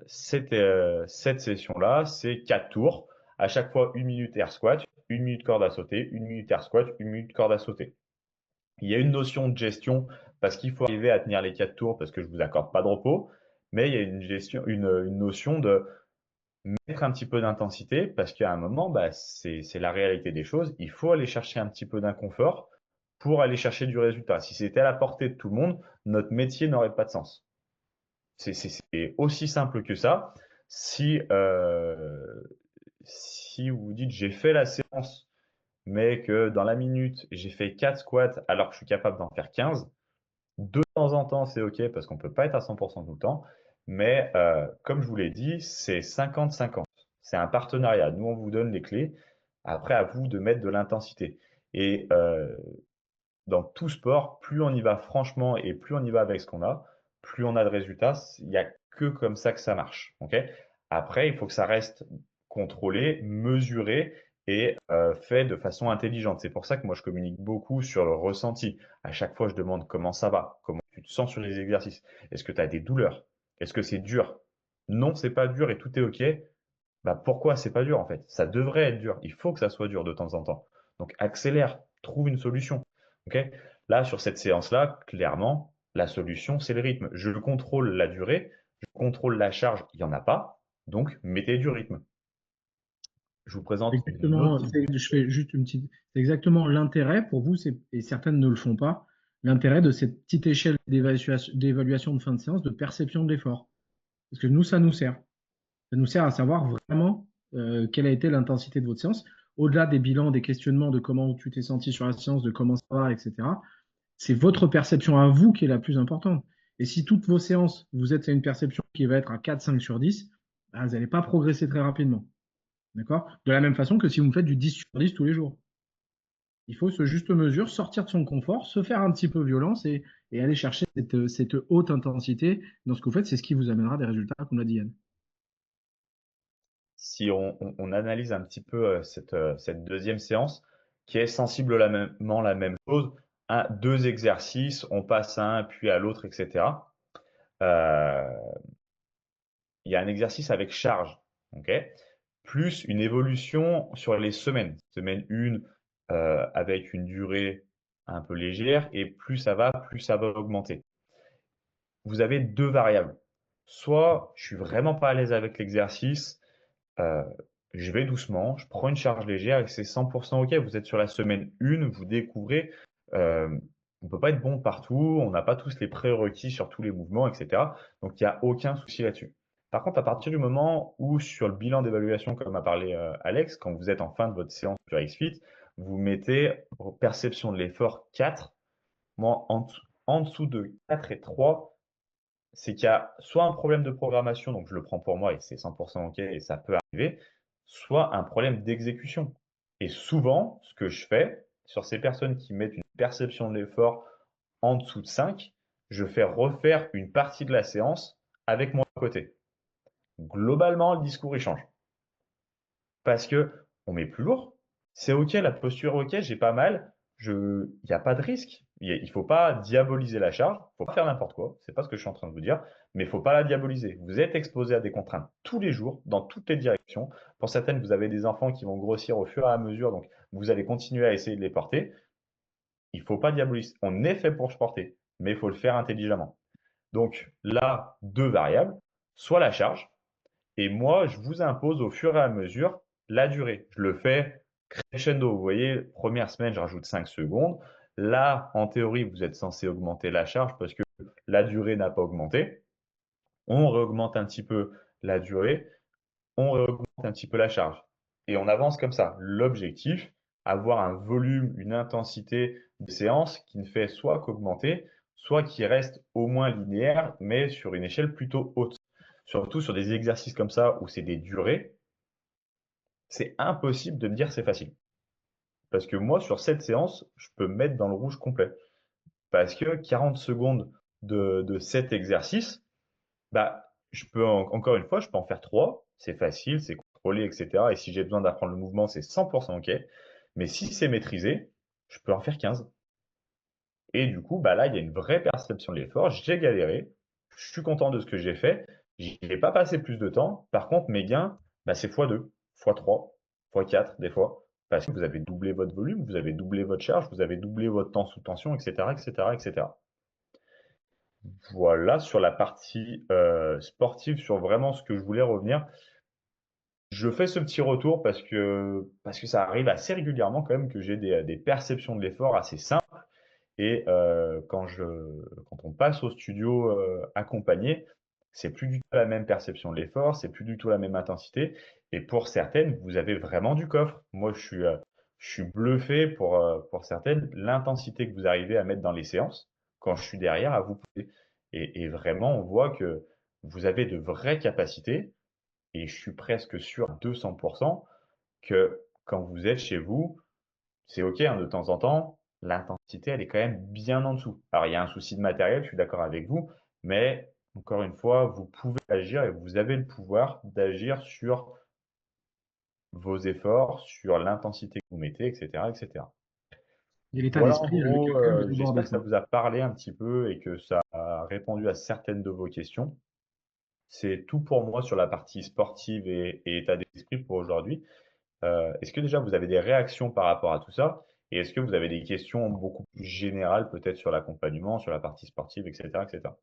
cette session-là, c'est 4 tours. À chaque fois, 1 minute air squat, 1 minute corde à sauter, 1 minute air squat, 1 minute corde à sauter. Il y a une notion de gestion parce qu'il faut arriver à tenir les 4 tours parce que je ne vous accorde pas de repos, mais il y a une notion de mettre un petit peu d'intensité parce qu'à un moment, bah, c'est la réalité des choses. Il faut aller chercher un petit peu d'inconfort pour aller chercher du résultat. Si c'était à la portée de tout le monde, notre métier n'aurait pas de sens. C'est aussi simple que ça. Si, si vous vous dites j'ai fait la séance, mais que dans la minute, j'ai fait 4 squats alors que je suis capable d'en faire 15, de temps en temps, c'est OK parce qu'on ne peut pas être à 100% tout le temps. Mais comme je vous l'ai dit, c'est 50-50. C'est un partenariat. Nous, on vous donne les clés. Après, à vous de mettre de l'intensité. Et dans tout sport, plus on y va franchement et plus on y va avec ce qu'on a, plus on a de résultats. Il n'y a que comme ça que ça marche. Ok. Après, il faut que ça reste contrôlé, mesuré et fait de façon intelligente. C'est pour ça que moi, je communique beaucoup sur le ressenti. À chaque fois, je demande comment ça va, comment tu te sens sur les exercices. Est-ce que tu as des douleurs? Est-ce que c'est dur? Non, c'est pas dur et tout est OK. Bah, pourquoi c'est pas dur en fait? Ça devrait être dur. Il faut que ça soit dur de temps en temps. Donc accélère, trouve une solution. Ok. Là, sur cette séance-là, clairement, la solution, c'est le rythme. Je contrôle la durée, je contrôle la charge, il n'y en a pas. Donc, mettez du rythme. Je vous présente une autre Exactement, type. je fais juste une petite. C'est exactement l'intérêt pour vous, et certaines ne le font pas, l'intérêt de cette petite échelle d'évaluation de fin de séance, de perception de l'effort. Parce que nous, ça nous sert. Ça nous sert à savoir vraiment quelle a été l'intensité de votre séance, au-delà des bilans, des questionnements de comment tu t'es senti sur la séance, de comment ça va, etc. C'est votre perception à vous qui est la plus importante. Et si toutes vos séances, vous êtes à une perception qui va être à 4, 5 sur 10, bah, vous n'allez pas progresser très rapidement. D'accord? De la même façon que si vous me faites du 10 sur 10 tous les jours. Il faut se juste mesure, sortir de son confort, se faire un petit peu violence et aller chercher cette haute intensité. Dans ce que vous faites, c'est ce qui vous amènera des résultats, comme l'a dit Yann. Si on analyse un petit peu cette deuxième séance, qui est sensiblement la même chose, deux exercices, on passe à un puis à l'autre, etc. Euh, il y a un exercice avec charge, ok, plus une évolution sur les semaines. Semaine 1 avec une durée un peu légère, et plus ça va augmenter. Vous avez deux variables. Soit je suis vraiment pas à l'aise avec l'exercice, euh, je vais doucement, je prends une charge légère et c'est 100% OK. Vous êtes sur la semaine 1, vous découvrez, euh, on ne peut pas être bon partout, on n'a pas tous les prérequis sur tous les mouvements, etc. Donc il n'y a aucun souci là-dessus. Par contre, à partir du moment où sur le bilan d'évaluation, comme a parlé Alex, quand vous êtes en fin de votre séance sur XFIT, vous mettez perception de l'effort 4. Moi, en dessous de 4 et 3, c'est qu'il y a soit un problème de programmation, donc je le prends pour moi et c'est 100% OK et ça peut arriver, soit un problème d'exécution. Et souvent, ce que je fais sur ces personnes qui mettent une perception de l'effort en dessous de 5, je fais refaire une partie de la séance avec moi à côté. Globalement, le discours il change parce que on met plus lourd. C'est OK, la posture OK, j'ai pas mal. Il n'y a pas de risque. Il faut pas diaboliser la charge. Il faut pas faire n'importe quoi. C'est pas ce que je suis en train de vous dire, mais il faut pas la diaboliser. Vous êtes exposé à des contraintes tous les jours, dans toutes les directions. Pour certaines, vous avez des enfants qui vont grossir au fur et à mesure, donc vous allez continuer à essayer de les porter. Il faut pas diaboliser. On est fait pour se porter, mais il faut le faire intelligemment. Donc là, deux variables, soit la charge, et moi, je vous impose au fur et à mesure la durée. Je le fais crescendo. Vous voyez, première semaine, je rajoute 5 secondes. Là, en théorie, vous êtes censé augmenter la charge parce que la durée n'a pas augmenté. On réaugmente un petit peu la durée, on réaugmente un petit peu la charge. Et on avance comme ça. L'objectif, avoir un volume, une intensité de séance qui ne fait soit qu'augmenter, soit qui reste au moins linéaire, mais sur une échelle plutôt haute. Surtout sur des exercices comme ça où c'est des durées, c'est impossible de me dire c'est facile. Parce que moi, sur cette séance, je peux me mettre dans le rouge complet. Parce que 40 secondes de cet exercice, bah, encore une fois, je peux en faire 3. C'est facile, c'est contrôlé, etc. Et si j'ai besoin d'apprendre le mouvement, c'est 100% OK. Mais si c'est maîtrisé, je peux en faire 15. Et du coup, bah là, il y a une vraie perception de l'effort. J'ai galéré. Je suis content de ce que j'ai fait. J'y ai pas passé plus de temps. Par contre, mes gains, bah, c'est x2, x3, x4 des fois. Parce que vous avez doublé votre volume, vous avez doublé votre charge, vous avez doublé votre temps sous tension, etc., etc., etc. Voilà sur la partie sportive, sur vraiment ce que je voulais revenir. je fais ce petit retour parce que ça arrive assez régulièrement quand même que j'ai des perceptions de l'effort assez simples. Et quand on passe au studio accompagné, c'est plus du tout la même perception de l'effort, c'est plus du tout la même intensité. Et pour certaines, vous avez vraiment du coffre. Moi, je suis bluffé pour certaines, l'intensité que vous arrivez à mettre dans les séances quand je suis derrière à vous pousser. Et vraiment, on voit que vous avez de vraies capacités. Et je suis presque sûr à 200% que quand vous êtes chez vous, c'est OK, hein, de temps en temps, l'intensité, elle est quand même bien en dessous. Alors, il y a un souci de matériel, je suis d'accord avec vous, mais encore une fois, vous pouvez agir et vous avez le pouvoir d'agir sur vos efforts, sur l'intensité que vous mettez, etc., etc. Et l'état Voilà, en d'esprit avec gros, lequel vous j'espère abordez que ça ça. vous a parlé un petit peu et que ça a répondu à certaines de vos questions. C'est tout pour moi sur la partie sportive et état d'esprit pour aujourd'hui. Est-ce que déjà vous avez des réactions par rapport à tout ça? Et est-ce que vous avez des questions beaucoup plus générales peut-être sur l'accompagnement, sur la partie sportive, etc., etc.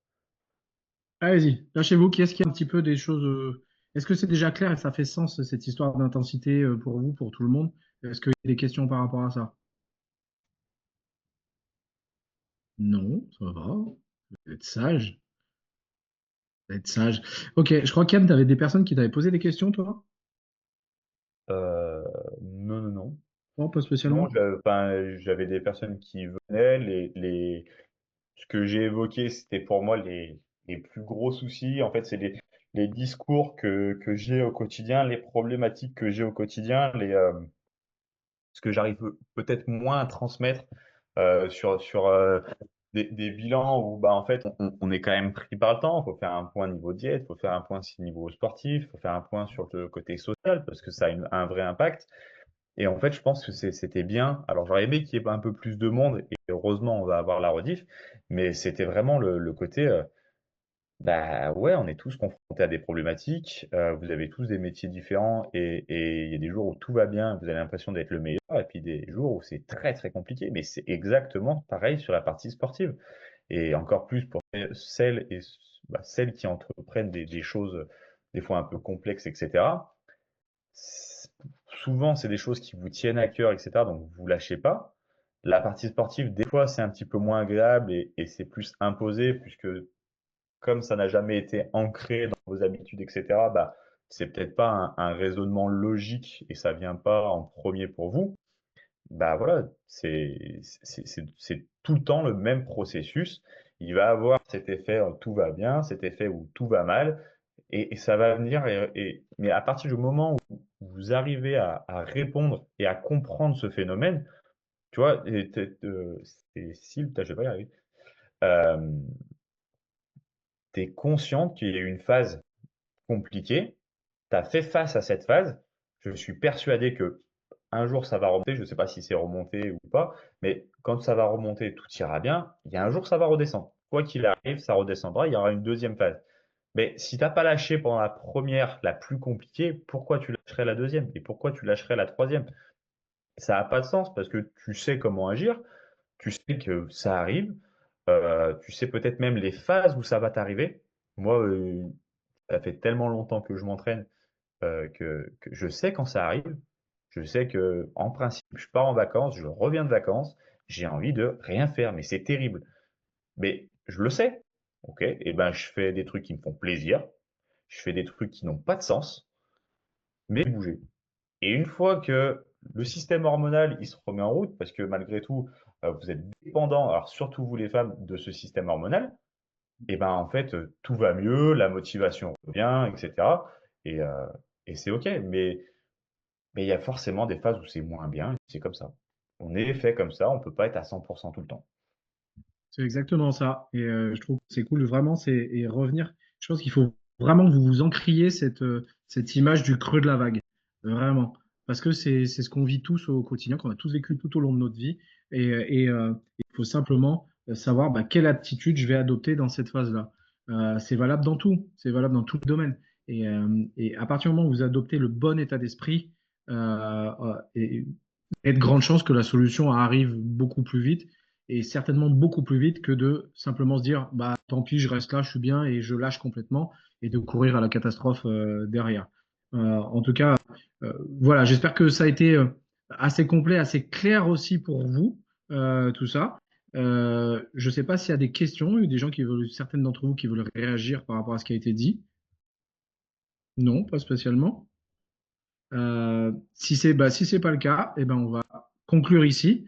Allez-y, lâchez-vous. Qui est-ce qu'il y a un petit peu des choses. Est-ce que c'est déjà clair et ça fait sens cette histoire d'intensité pour vous, pour tout le monde? Est-ce qu'il y a des questions par rapport à ça? Non, ça va. Vous êtes sage. Vous êtes sage. Ok, je crois qu'Yann, tu avais des personnes qui t'avaient posé des questions, toi? Euh, non, non, non. Non, pas Non, spécialement. enfin, j'avais des personnes qui venaient. Ce que j'ai évoqué, c'était pour moi les plus gros soucis. En fait, c'est les discours que j'ai au quotidien, les problématiques que j'ai au quotidien, ce que j'arrive peut-être moins à transmettre sur des bilans où bah, en fait on est quand même pris par le temps. Il faut faire un point niveau diète, il faut faire un point niveau sportif, il faut faire un point sur le côté social parce que ça a un vrai impact. Et en fait, je pense que c'était bien. Alors j'aurais aimé qu'il y ait un peu plus de monde et heureusement on va avoir la rediff, mais c'était vraiment le côté bah ouais, on est tous confrontés à des problématiques. Vous avez tous des métiers différents et il y a des jours où tout va bien, vous avez l'impression d'être le meilleur, et puis des jours où c'est très très compliqué. Mais c'est exactement pareil sur la partie sportive. Et encore plus pour celles qui entreprennent des choses des fois un peu complexes, etc. S- Souvent, c'est des choses qui vous tiennent à cœur, etc. Donc vous lâchez pas. La partie sportive, des fois, c'est un petit peu moins agréable et c'est plus imposé puisque comme ça n'a jamais été ancré dans vos habitudes, etc., bah, c'est peut-être pas un raisonnement logique et ça vient pas en premier pour vous. Bah voilà, c'est tout le temps le même processus. Il va avoir cet effet tout va bien, cet effet où tout va mal, et ça va venir. Mais à partir du moment où vous arrivez à répondre et à comprendre ce phénomène, tu vois, c'est Syl, putain, je vais pas y arriver. Euh, T'es consciente qu'il y a eu une phase compliqué, tu as fait face à cette phase. Je suis persuadé que un jour ça va remonter. Je ne sais pas si c'est remonté ou pas, mais quand ça va remonter, tout ira bien. Il y a un jour ça va redescendre. Quoi qu'il arrive, ça redescendra. Il y aura une deuxième phase. Mais si t'as pas lâché pendant la première, la plus compliquée, pourquoi tu lâcherais la deuxième? Et pourquoi tu lâcherais la troisième? Ça n'a pas de sens parce que tu sais comment agir, tu sais que ça arrive, tu sais peut-être même les phases où ça va t'arriver. Moi, ça fait tellement longtemps que je m'entraîne que je sais quand ça arrive. Je sais que, en principe, je pars en vacances, je reviens de vacances, j'ai envie de rien faire, mais c'est terrible. Mais je le sais. Ok, et ben je fais des trucs qui me font plaisir, je fais des trucs qui n'ont pas de sens, mais bouger. Et une fois que le système hormonal il se remet en route, parce que malgré tout, vous êtes dépendant, alors surtout vous les femmes, de ce système hormonal, et ben en fait tout va mieux, la motivation revient, etc. Et, euh, et c'est ok. Mais il y a forcément des phases où c'est moins bien, et c'est comme ça. On est fait comme ça, on peut pas être à 100% tout le temps. C'est exactement ça. Et je trouve que c'est cool, vraiment, et revenir. Je pense qu'il faut vraiment que vous vous encriez cette image du creux de la vague. Vraiment. Parce que c'est ce qu'on vit tous au quotidien, qu'on a tous vécu tout au long de notre vie. Il faut simplement savoir bah, quelle attitude je vais adopter dans cette phase-là. C'est valable dans tout. C'est valable dans tout domaine. Et à partir du moment où vous adoptez le bon état d'esprit, il y a de grandes chances que la solution arrive beaucoup plus vite et certainement beaucoup plus vite que de simplement se dire bah tant pis, je reste là, je suis bien et je lâche complètement et de courir à la catastrophe derrière. En tout cas, voilà, j'espère que ça a été assez complet, assez clair aussi pour vous, tout ça. Je ne sais pas s'il y a des questions, il y a des gens qui veulent, certaines d'entre vous qui veulent réagir par rapport à ce qui a été dit. Non, pas spécialement. Si c'est pas le cas, eh ben on va conclure ici.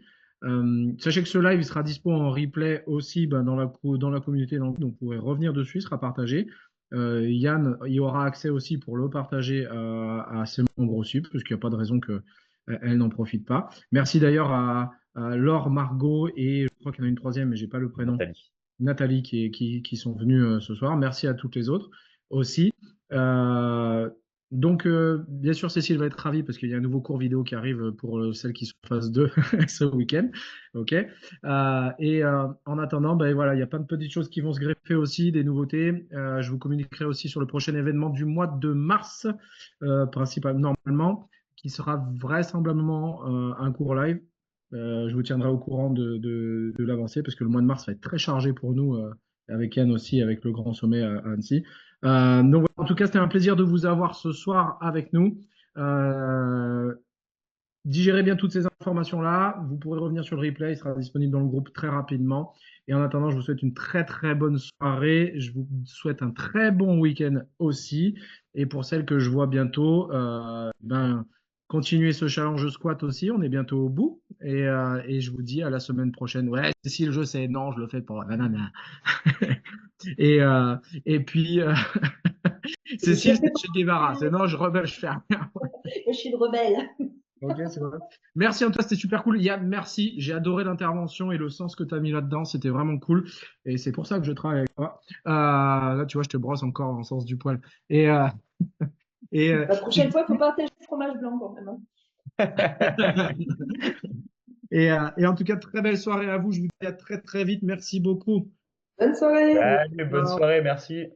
Sachez que ce live il sera dispo en replay aussi dans la communauté, donc vous pourrez revenir dessus, il sera partagé. Yann y aura accès aussi pour le partager à ses membres aussi, parce qu'il n'y a pas de raison que elle n'en profite pas. Merci d'ailleurs à Laure, Margot et je crois qu'il y en a une troisième, mais j'ai pas le prénom. Nathalie qui sont venus ce soir. Merci à toutes les autres aussi. Donc, bien sûr, Cécile va être ravie parce qu'il y a un nouveau cours vidéo qui arrive pour celles qui sont en phase 2 ce week-end. OK. En attendant, ben voilà, il y a plein de petites choses qui vont se greffer aussi, des nouveautés. Je vous communiquerai aussi sur le prochain événement du mois de mars, principalement, normalement, qui sera vraisemblablement un cours live. Je vous tiendrai au courant de l'avancée parce que le mois de mars va être très chargé pour nous, avec Yann aussi, avec le grand sommet à Annecy. Donc, voilà, en tout cas, c'était un plaisir de vous avoir ce soir avec nous. Digérez bien toutes ces informations-là. Vous pourrez revenir sur le replay. Il sera disponible dans le groupe très rapidement. Et en attendant, je vous souhaite une très, très bonne soirée. Je vous souhaite un très bon week-end aussi. Et pour celles que je vois bientôt, continuez ce challenge squat aussi. On est bientôt au bout. Et je vous dis à la semaine prochaine. Ouais, Cécile, je sais. Non, je le fais pour nanana. et, euh, et puis, Cécile, c'est Che Guevara. C'est non, je rebelle, je fais rien. Je suis une rebelle. Ok, c'est vrai. Merci Antoine, c'était super cool. Yann, merci. J'ai adoré l'intervention et le sens que tu as mis là-dedans. C'était vraiment cool. Et c'est pour ça que je travaille avec toi. Là, tu vois, je te brosse encore en sens du poil. Et, La prochaine fois, il faut partager le fromage blanc quand même. Et en tout cas, très belle soirée à vous. Je vous dis à très très vite. Merci beaucoup. Bonne soirée. Salut, bonne soirée, merci.